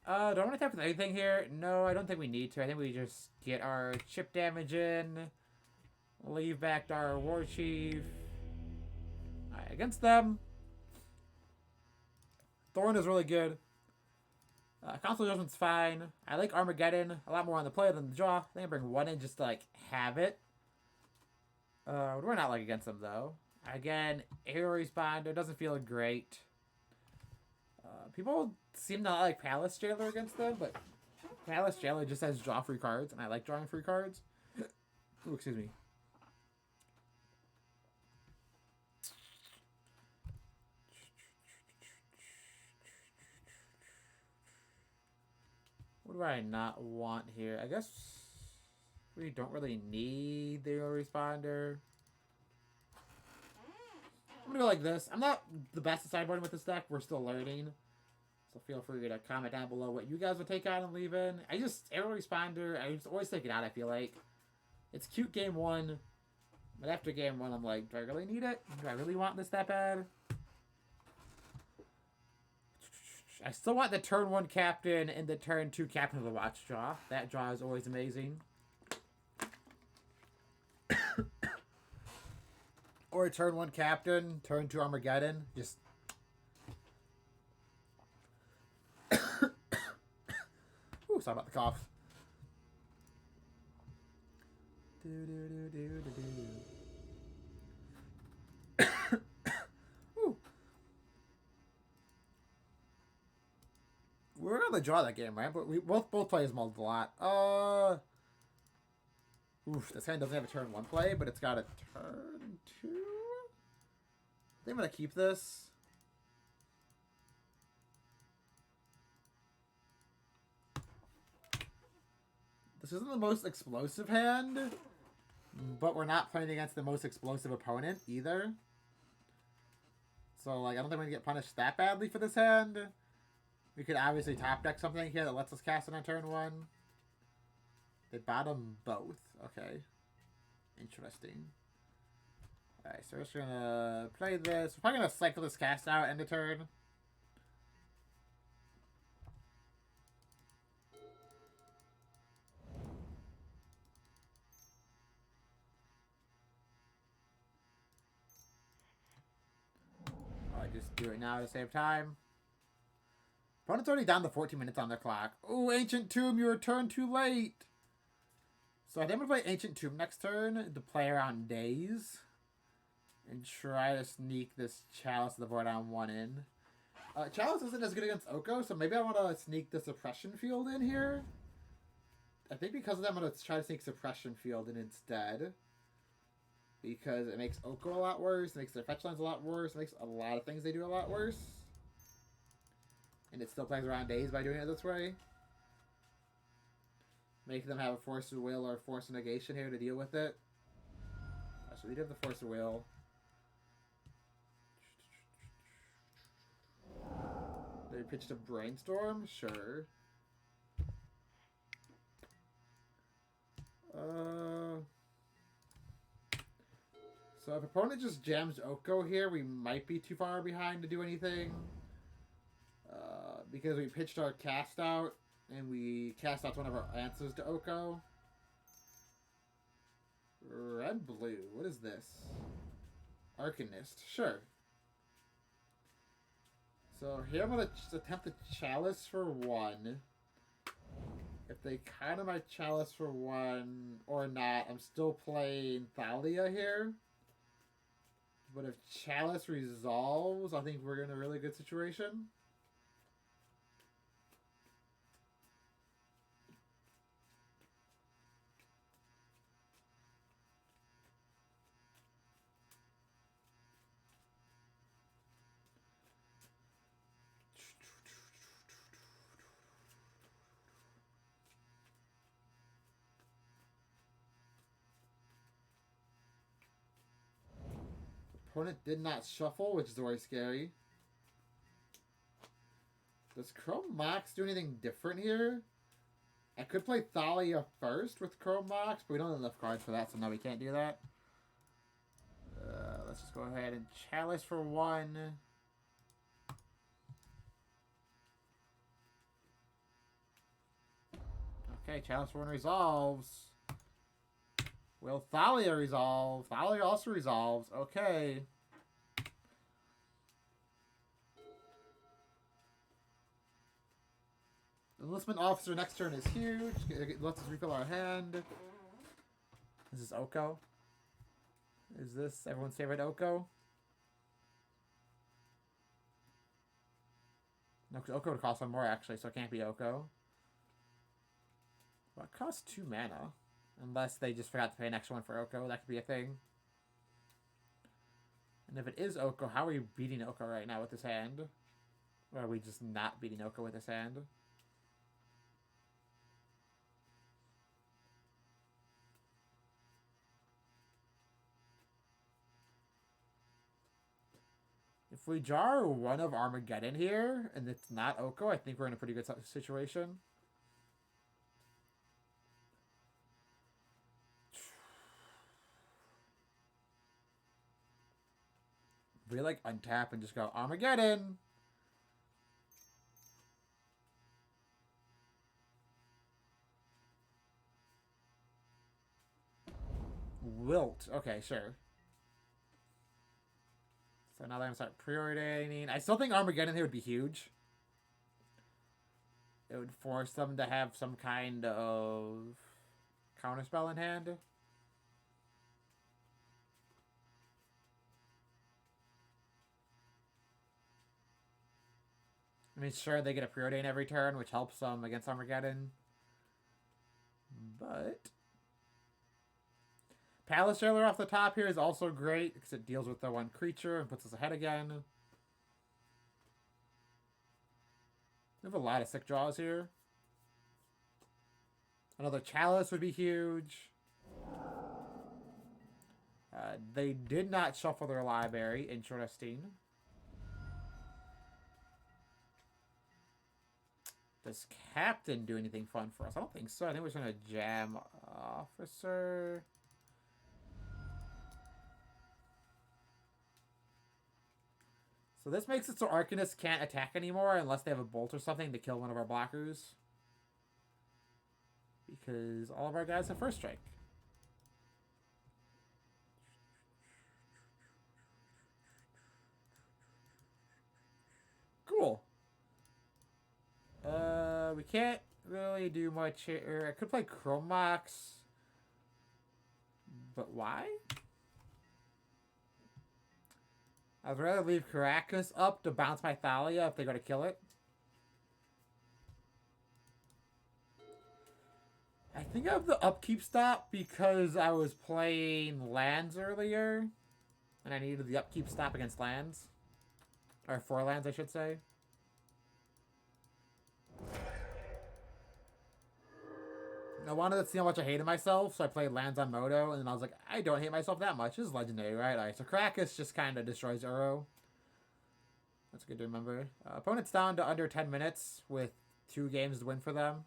Do I want to attack with anything here? No, I don't think we need to. I think we just get our chip damage in. Leave back our War Chief. Alright, against them. Thorn is really good. Console Judgment's fine. I like Armageddon a lot more on the play than the draw. I think I bring 1 in just to, like, have it. We're not, like, against them, though. Again, Aerial Responder doesn't feel great. People seem to not like Palace Jailer against them, but Palace Jailer just has draw free cards, and I like drawing free cards. Ooh, excuse me. What do I not want here? I guess we don't really need the Aerial Responder. I'm gonna go like this. I'm not the best at sideboarding with this deck. We're still learning. So feel free to comment down below what you guys would take out and leave in. I just, Aerial Responder, I just always take it out, I feel like. It's cute game 1. But after game 1, I'm like, do I really need it? Do I really want this that bad? I still want the turn 1 captain and the turn 2 captain of the watch draw. That draw is always amazing. Or turn 1 captain, turn 2 Armageddon. Just... Ooh, sorry about the cough. Ooh. We're gonna draw that game, right? But we both players mulled a lot. Oof, this hand doesn't have a turn 1 play, but it's got a turn 2. I think I'm gonna keep this. This isn't the most explosive hand, but we're not playing against the most explosive opponent either. So, like, I don't think we're gonna get punished that badly for this hand. We could obviously top deck something here that lets us cast it on turn 1. They bottom both. Okay. Interesting. Alright, so we're just gonna play this. We're probably gonna cycle this cast out end of turn. Just do it now to save time. Opponent's already down to 14 minutes on their clock. Oh, Ancient Tomb, you returned too late. So I think I'm going to play Ancient Tomb next turn to play around days. And try to sneak this Chalice of the Void on 1 in. Chalice isn't as good against Oko, so maybe I want to sneak the Suppression Field in here. I think because of that, I'm going to try to sneak Suppression Field in instead. Because it makes Oko a lot worse, it makes their fetch lines a lot worse, it makes a lot of things they do a lot worse. And it still plays around days by doing it this way. Make them have a Force of Will or Force of Negation here to deal with it. So we do have the Force of Will. They pitched a Brainstorm? Sure. So if opponent just jams Oko here, we might be too far behind to do anything. Because we pitched our cast out, and we cast out one of our answers to Oko. Red, blue. What is this? Arcanist. Sure. So here I'm going to attempt the Chalice for 1. If they counter my Chalice for 1 or not, I'm still playing Thalia here. But if Chalice resolves, I think we're in a really good situation. Opponent did not shuffle, which is very scary. Does Chrome Mox do anything different here? I could play Thalia first with Chrome Mox, but we don't have enough cards for that, so no, we can't do that. Let's just go ahead and Chalice for 1. Okay, Chalice for 1 resolves. Will Thalia resolve? Thalia also resolves. Okay. Enlistment Officer next turn is huge. It lets us refill our hand. Is this Oko? Is this everyone's favorite Oko? No, because Oko would cost 1 more actually, so it can't be Oko. Well, it costs 2 mana. Unless they just forgot to pay an extra 1 for Oko. That could be a thing. And if it is Oko, how are we beating Oko right now with this hand? Or are we just not beating Oko with this hand? If we jar 1 of Armageddon here, and it's not Oko, I think we're in a pretty good situation. We like untap and just go Armageddon. Wilt. Okay, sure. So now that I'm start preordaining, I still think Armageddon here would be huge. It would force them to have some kind of counterspell in hand. I mean, sure, they get a preordain every turn, which helps them against Armageddon. But Palace Jailer off the top here is also great because it deals with the 1 creature and puts us ahead again. We have a lot of sick draws here. Another Chalice would be huge. They did not shuffle their library. Interesting. Does Captain do anything fun for us? I don't think so. I think we're just going to jam Officer. So this makes it so Arcanists can't attack anymore unless they have a bolt or something to kill one of our blockers. Because all of our guys have first strike. Cool. We can't really do much here. I could play Chrome Mox. But why? I'd rather leave Caracas up to bounce my Thalia if they go to kill it. I think I have the upkeep stop because I was playing lands earlier. And I needed the upkeep stop against lands. Or 4 lands, I should say. I wanted to see how much I hated myself, so I played lands on Moto, and then I was like, I don't hate myself that much. This is legendary, right? Alright, so Krakus just kind of destroys Uro. That's good to remember. Opponent's down to under 10 minutes with 2 games to win for them.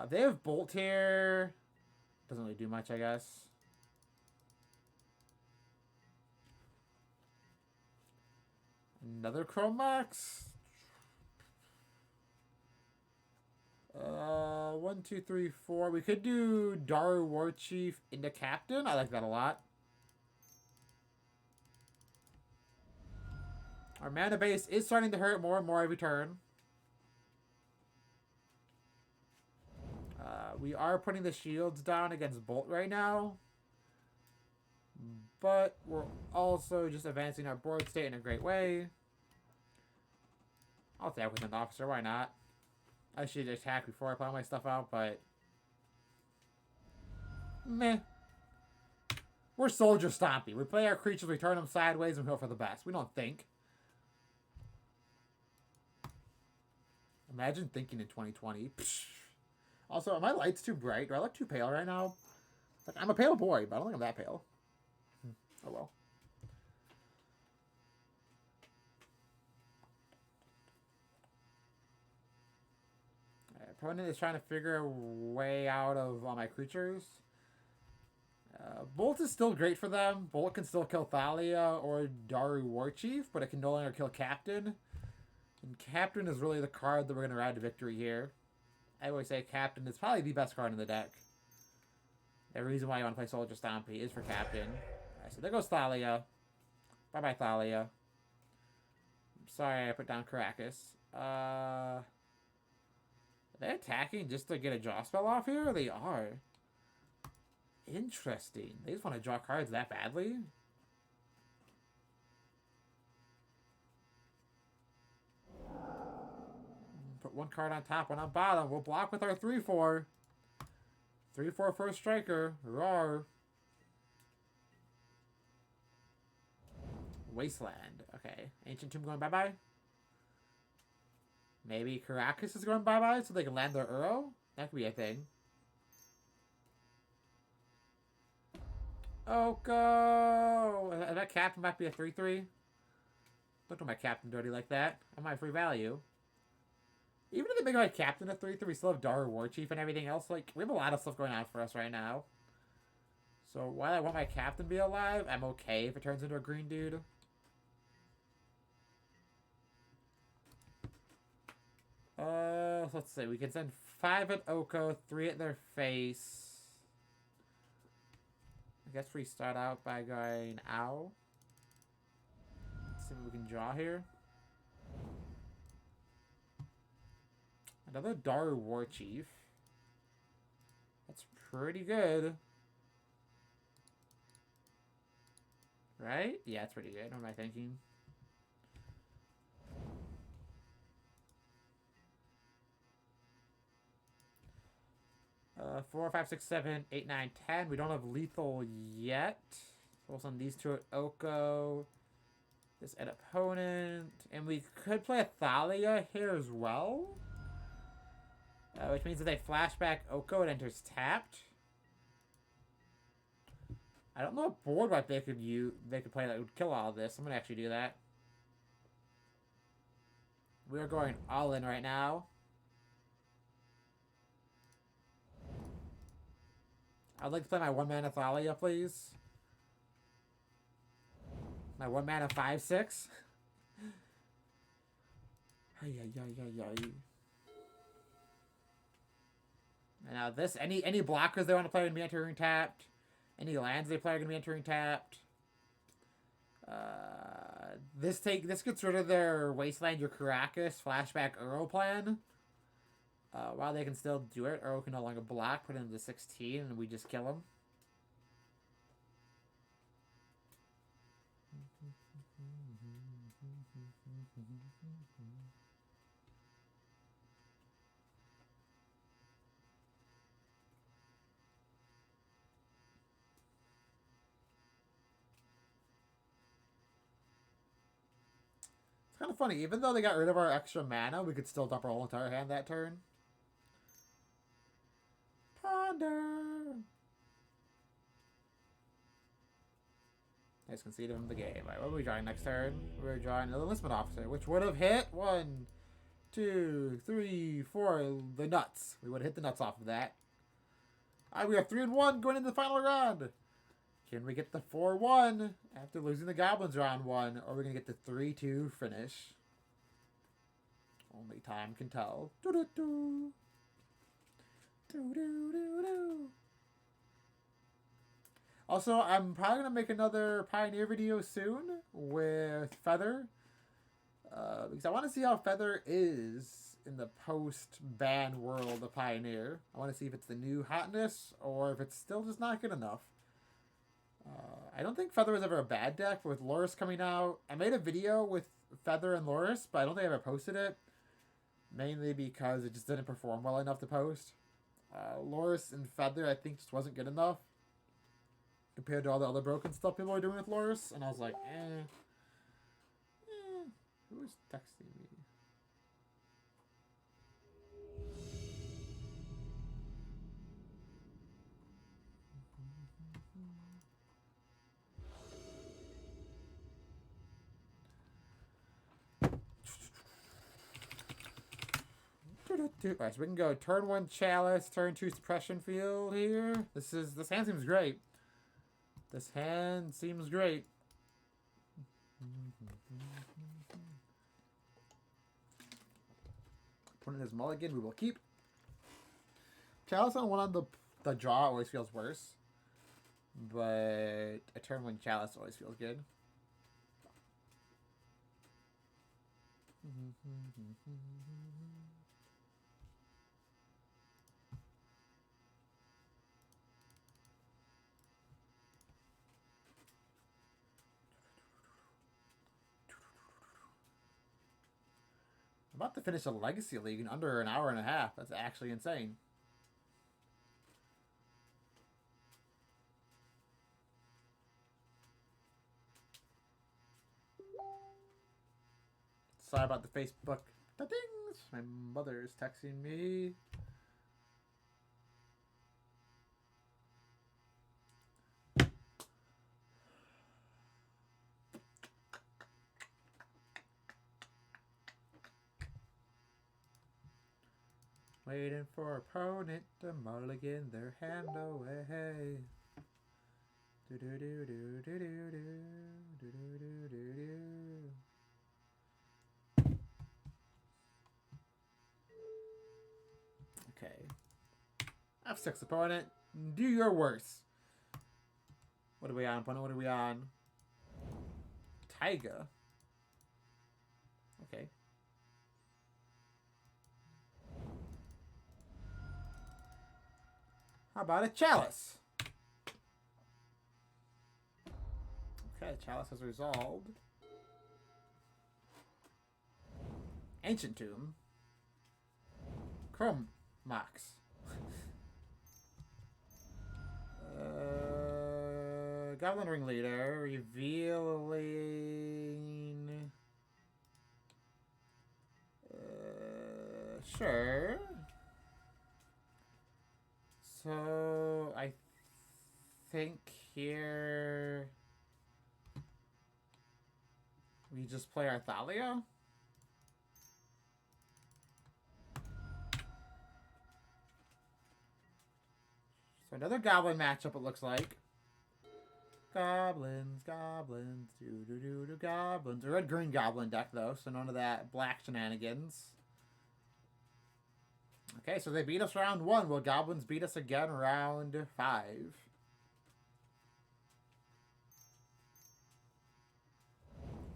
They have Bolt here. Doesn't really do much, I guess. Another Chrome Mox. 1, 2, 3, 4. We could do Daru War Chief into Captain. I like that a lot. Our mana base is starting to hurt more and more every turn. We are putting the shields down against Bolt right now. But we're also just advancing our board state in a great way. I'll attack with an officer, why not? I should attack before I put all my stuff out, but... meh. We're Soldier Stompy. We play our creatures, we turn them sideways, and we hope for the best. We don't think. Imagine thinking in 2020. Psh. Also, are my lights too bright? Do I look too pale right now? Like, I'm a pale boy, but I don't think I'm that pale. Oh well. Opponent is trying to figure a way out of all my creatures. Bolt is still great for them. Bolt can still kill Thalia or Daru Warchief, but it can no longer kill Captain. And Captain is really the card that we're going to ride to victory here. I always say Captain is probably the best card in the deck. The reason why you want to play Soldier Stompy is for Captain. Alright, so there goes Thalia. Bye-bye, Thalia. I'm sorry I put down Caracas. Are they attacking just to get a draw spell off here? They are. Interesting. They just want to draw cards that badly? Put one card on top, one on bottom. We'll block with our 3/4. 3/4 first striker. Roar. Wasteland. Okay. Ancient Tomb going bye-bye. Maybe Caracas is going bye-bye so they can land their Uro? That could be a thing. Oh, go! That Captain might be a 3/3. Don't do my Captain dirty like that. I might free value. Even if they make my Captain a 3/3, we still have Daru Warchief and everything else. Like, we have a lot of stuff going on for us right now. So while I want my Captain to be alive, I'm okay if it turns into a green dude. Let's see. We can send 5 at Oko, 3 at their face. I guess we start out by going ow. Let's see what we can draw here. Another Daru Warchief. That's pretty good. Right? Yeah, it's pretty good. What am I thinking? Uh, 4, 5, 6, 7, 8, 9, 10. We don't have lethal yet. So we'll send these 2 at Oko. This at opponent. And we could play a Thalia here as well. Which means that they flashback Oko, it enters tapped. I don't know what board wipe they could play that would kill all of this. I'm gonna actually do that. We are going all in right now. I'd like to play my 1-mana Thalia, please. My 1-mana 5/6. And now this, any blockers they want to play are going to be entering tapped. Any lands they play are going to be entering tapped. This gets rid of their Wasteland, your Caracas, flashback Uro plan. While they can still do it, Uro can no longer block, put it into 16, and we just kill him. It's kind of funny, even though they got rid of our extra mana, we could still dump our whole entire hand that turn. Ponder! I just conceded him the game. Right, what are we drawing next turn? We're drawing an enlistment officer, which would have hit 1, 2, 3, 4. The nuts. We would have hit the nuts off of that. Alright, we have 3-1 going into the final round. Can we get the 4-1 after losing the Goblins round 1? Or are we going to get the 3-2 finish? Only time can tell. Do-do-do. Do-do-do-do. Also, I'm probably going to make another Pioneer video soon with Feather. Because I want to see how Feather is in the post-ban world of Pioneer. I want to see if it's the new hotness or if it's still just not good enough. I don't think Feather was ever a bad deck, but with Loris coming out, I made a video with Feather and Loris, but I don't think I ever posted it. Mainly because it just didn't perform well enough to post. Loris and Feather, I think, just wasn't good enough compared to all the other broken stuff people are doing with Loris. And I was like, who is texting me? Alright, so we can go turn 1 Chalice, turn 2 Suppression Field here. This hand seems great. This hand seems great. Opponent is mulligan, we will keep. Chalice on 1 on the draw always feels worse. But a turn 1 Chalice always feels good. I'm about to finish a Legacy League in under an hour and a half. That's actually insane. Sorry about the Facebook. Things. My mother is texting me. Waiting for opponent to mulligan their hand away. Do do do do do do do do do do do. Okay. F6 opponent. Do your worst. What are we on, opponent? What are we on? Taiga. Okay. How about a Chalice? Okay, Chalice has resolved. Ancient Tomb. Chrome Mox. Goblin Ringleader. Revealing. Sure. So, I think here we just play our Thalia. So another Goblin matchup, it looks like. Goblins, goblins, do goblins. A red-green Goblin deck, though, so none of that black shenanigans. Okay, so they beat us round 1. Will Goblins beat us again round 5?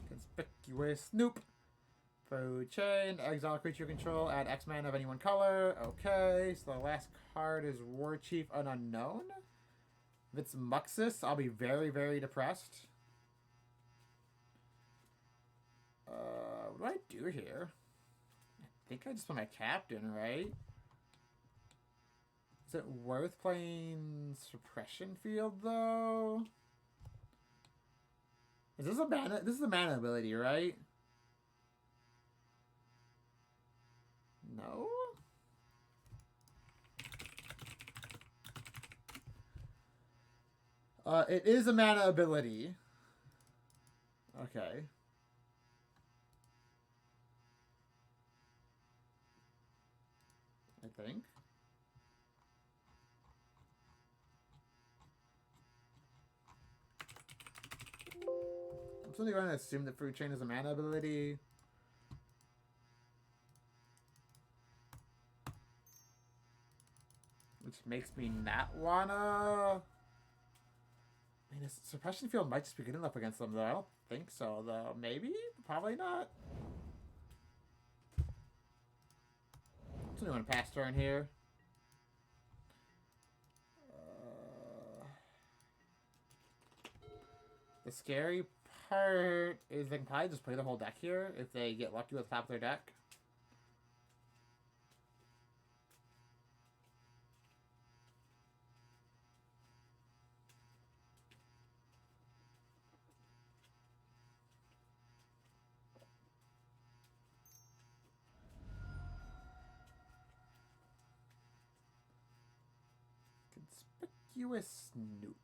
Conspicuous Snoop. Food chain. Exile creature control. Add X mana of any one color. Okay, so the last card is War Chief an Unknown. If it's Muxus, I'll be very, very depressed. What do I do here? I think I just put my captain, right? Is it worth playing Suppression Field, though? Is this a mana? This is a mana ability, right? No? It is a mana ability. Okay. I think. I'm simply going to assume that Fruit Chain is a mana ability. Which makes me not wanna... I mean, Suppression Field might just be good enough against them, though. I don't think so, though. Maybe? Probably not. guessing we want to pass turn here. The scary part is they can probably just play the whole deck here if they get lucky with the top of their deck. Conspicuous Snoop.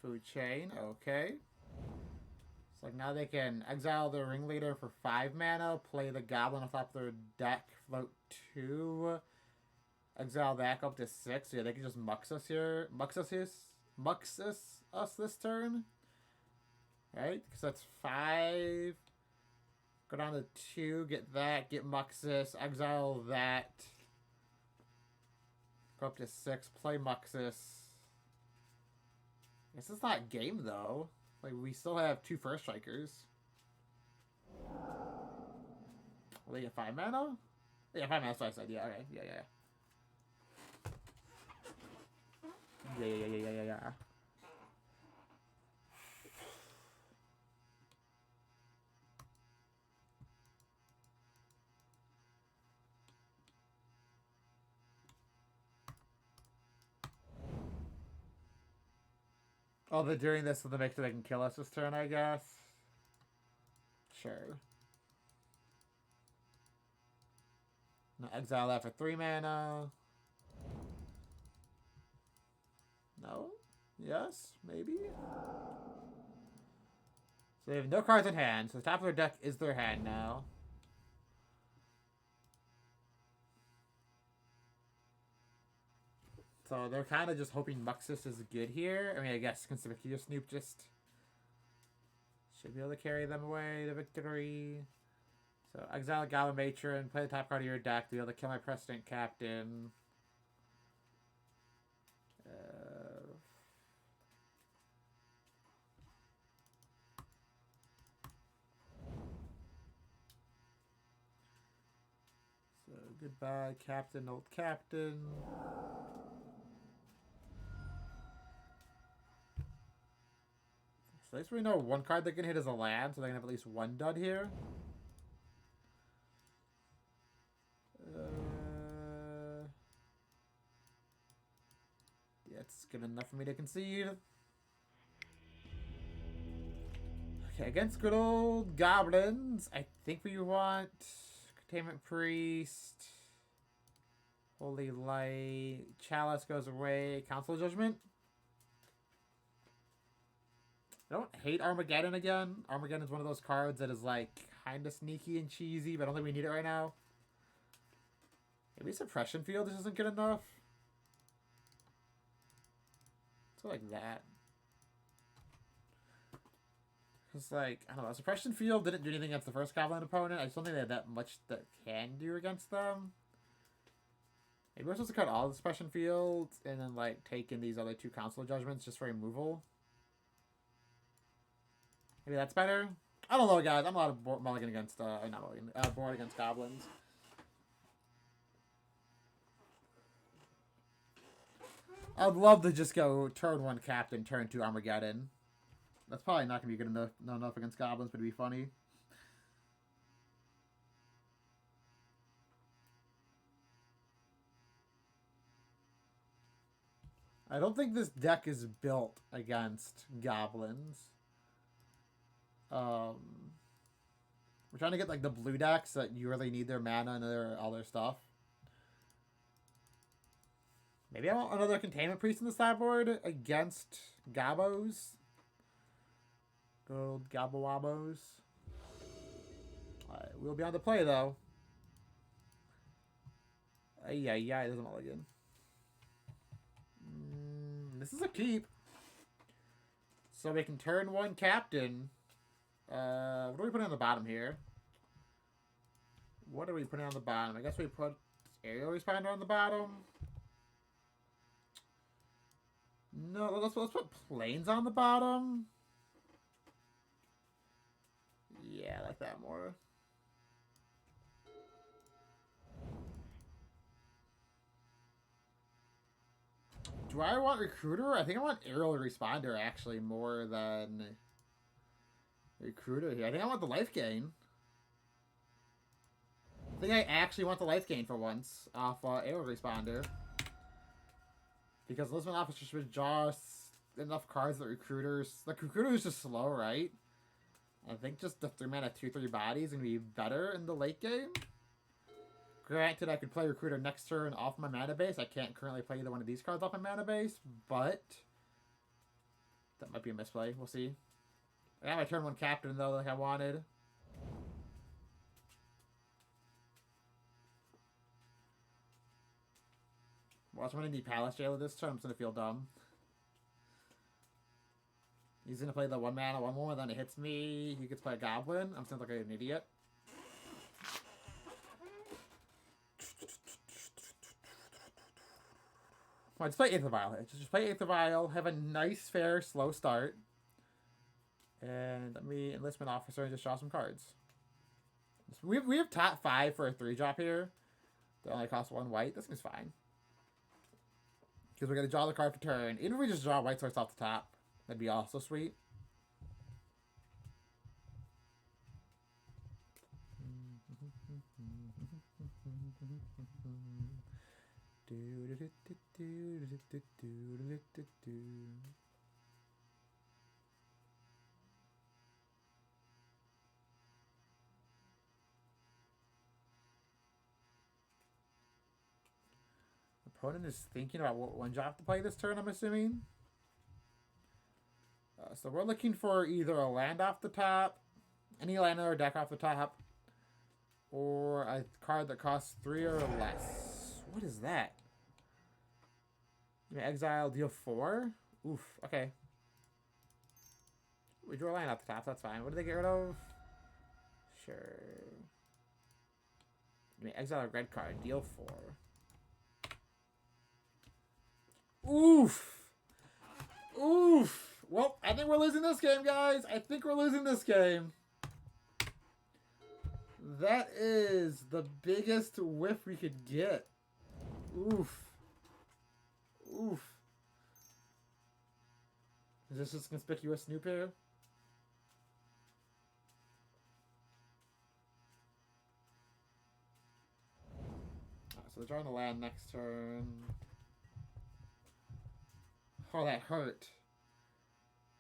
Food chain, okay. It's like now they can exile the ringleader for 5 mana, play the goblin on top of their deck, float 2, exile that up to 6. So yeah, they can just mux us here. Mux us this turn. Right? Because that's 5. Go down to 2, get that, get Muxus, exile that. Go up to 6, play Muxus. This is not game though. Like we still have 2 first strikers. Will they get 5 mana? Yeah, 5 mana, that's what I said. Yeah, okay. Yeah. Oh, they're doing this so they make sure they can kill us this turn, I guess. Sure. No, exile that for 3 mana. No? Yes? Maybe? So they have no cards in hand, so the top of their deck is their hand now. So they're kind of just hoping Muxus is good here. I mean, I guess Conspicuous Snoop just should be able to carry them away to victory. So exile Goblin Matron, play the top card of your deck to be able to kill my Precedent Captain. So goodbye, Captain, old Captain. So at least we know one card they can hit is a land, so they can have at least one dud here. Yeah, it's good enough for me to concede. Okay, against good old goblins, I think we want Containment Priest, Holy Light, Chalice goes away, Council Judgment. I don't hate Armageddon again. Armageddon is one of those cards that is like kind of sneaky and cheesy, but I don't think we need it right now. Maybe Suppression Field just isn't good enough. Let's go like that. Because, like, I don't know, Suppression Field didn't do anything against the first Goblin opponent. I just don't think they have that much that can do against them. Maybe we're supposed to cut all the Suppression Fields and then, like, take in these other 2 Council Judgments just for removal. Maybe that's better? I don't know, guys. I'm a lot of mulligan against, not mulligan, board against Goblins. I'd love to just go turn 1 Captain, turn 2 Armageddon. That's probably not going to be good enough against Goblins, but it'd be funny. I don't think this deck is built against Goblins. We're trying to get like the blue decks that you really need their mana and all their stuff. Maybe I want another Containment Priest in the sideboard against Gabos. Gold Gabawabos. Alright, we'll be on the play though. Yeah, it doesn't mulligan. This is a keep. So we can turn 1 Captain. What do we put on the bottom here? What are we putting on the bottom? I guess we put Aerial Responder on the bottom. No, let's put Plains on the bottom. Yeah, I like that more. Do I want Recruiter? I think I want Aerial Responder actually more than Recruiter here. I think I want the life gain. I think I actually want the life gain for once off Aerial Responder. Because Lisbon Officer should just enough cards that Recruiters... Like, Recruiter is just slow, right? I think just the 3-mana 2/3 body is going to be better in the late game. Granted, I could play Recruiter next turn off my mana base. I can't currently play either one of these cards off my mana base, but that might be a misplay. We'll see. I got my turn 1 captain, though, like I wanted. Watch, I'm going to need Palace Jailer this turn. I'm just going to feel dumb. He's going to play the 1-mana 1/1, then it hits me. He gets to play a Goblin. I'm still like an idiot. Well, just play Aether Vial. Just play Aether Vial. Have a nice, fair, slow start. And let me Enlistment Officer and just draw some cards. We have top 5 for a 3-drop here. They only cost 1 white. This is fine. Because we're going to draw the card for turn. Even if we just draw white source off the top, that'd be also sweet. Opponent is thinking about what 1-drop to play this turn, I'm assuming. So we're looking for either a land off the top, any land in our deck off the top, or a card that costs 3 or less. What is that? Exile, deal 4? Oof, okay. We drew a land off the top, that's fine. What did they get rid of? Sure. Exile a red card, deal 4. Oof! Oof! Well, I think we're losing this game, guys. I think we're losing this game. That is the biggest whiff we could get. Oof. Oof. Is this just conspicuous Snoop here? Alright, so they're drawing the land next turn. Oh, that hurt.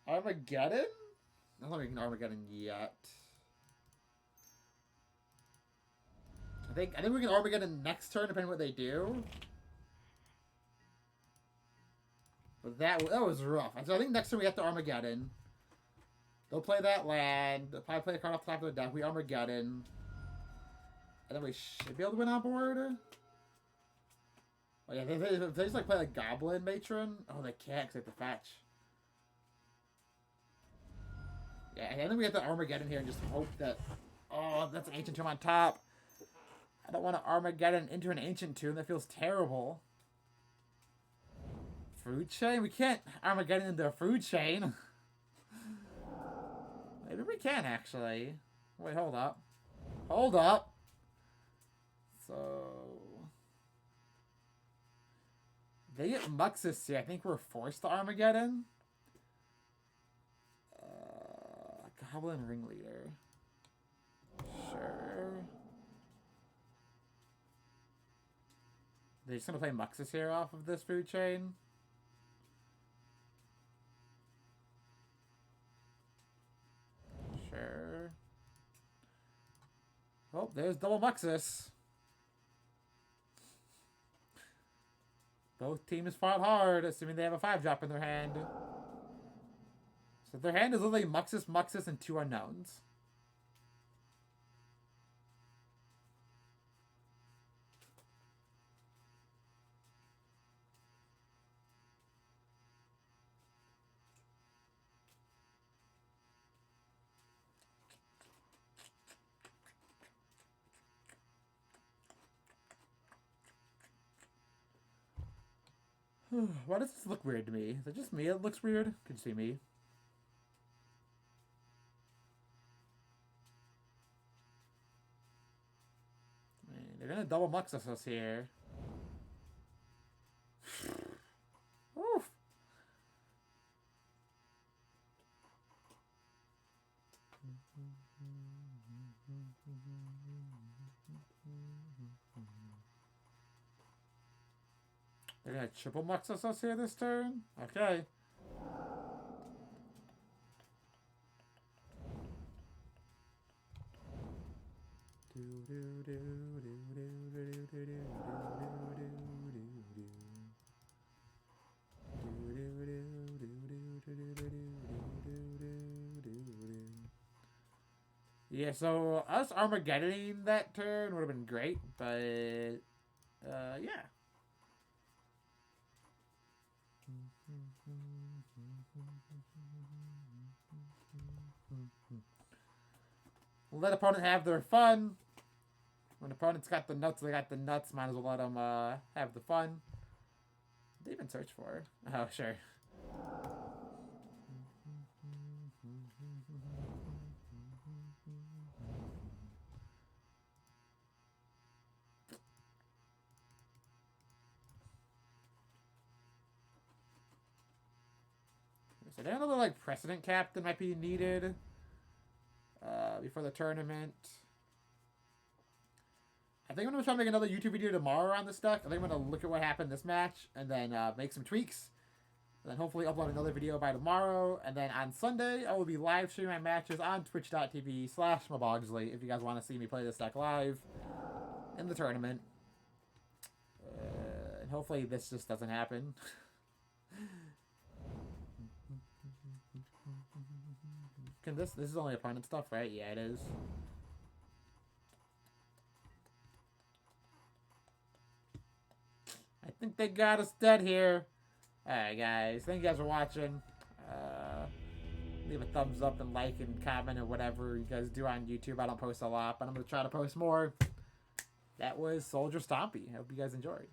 Armageddon? I don't think we can Armageddon yet. I think we can Armageddon next turn, depending on what they do. But that was rough. So I think next turn we have to Armageddon. They'll play that land. They'll probably play a card off the top of the deck. We Armageddon. And then we should be able to win on board. Oh yeah, if they just like play like Goblin Matron. Oh, they can't because they have to fetch. Yeah, and then we have to Armageddon here and just hope that... Oh, that's an Ancient Tomb on top. I don't want to Armageddon into an Ancient Tomb. That feels terrible. Food Chain? We can't Armageddon into a Food Chain. Maybe we can, actually. Wait, hold up. Hold up. So... They get Muxus here. I think we're forced to Armageddon. Goblin Ringleader. Sure. They're just going to play Muxus here off of this Food Chain. Sure. Oh, there's double Muxus. Both teams fought hard, assuming they have a 5-drop in their hand. So their hand is literally Muxus, Muxus, and 2 unknowns. Why does this look weird to me? Is it just me that looks weird? Could you see me? double Muxus here. Oof. They're gonna triple Muxus here this turn? Okay. Yeah, so us Armageddoning that turn would have been great, but yeah. Let opponent have their fun. When opponent's got the nuts, they got the nuts. Might as well let them have the fun. What did they even search for? Oh, sure. So there's another like precedent cap that might be needed before the tournament. I think I'm gonna try to make another YouTube video tomorrow on this deck. I think I'm gonna look at what happened this match and then make some tweaks. And then hopefully upload another video by tomorrow. And then on Sunday, I will be live streaming my matches on twitch.tv/Mabogsley if you guys want to see me play this deck live in the tournament. And hopefully this just doesn't happen. Can this is only opponent stuff, right? Yeah, it is. I think they got us dead here. Alright, guys. Thank you guys for watching. Leave a thumbs up and like and comment or whatever you guys do on YouTube. I don't post a lot, but I'm going to try to post more. That was Soldier Stompy. I hope you guys enjoyed.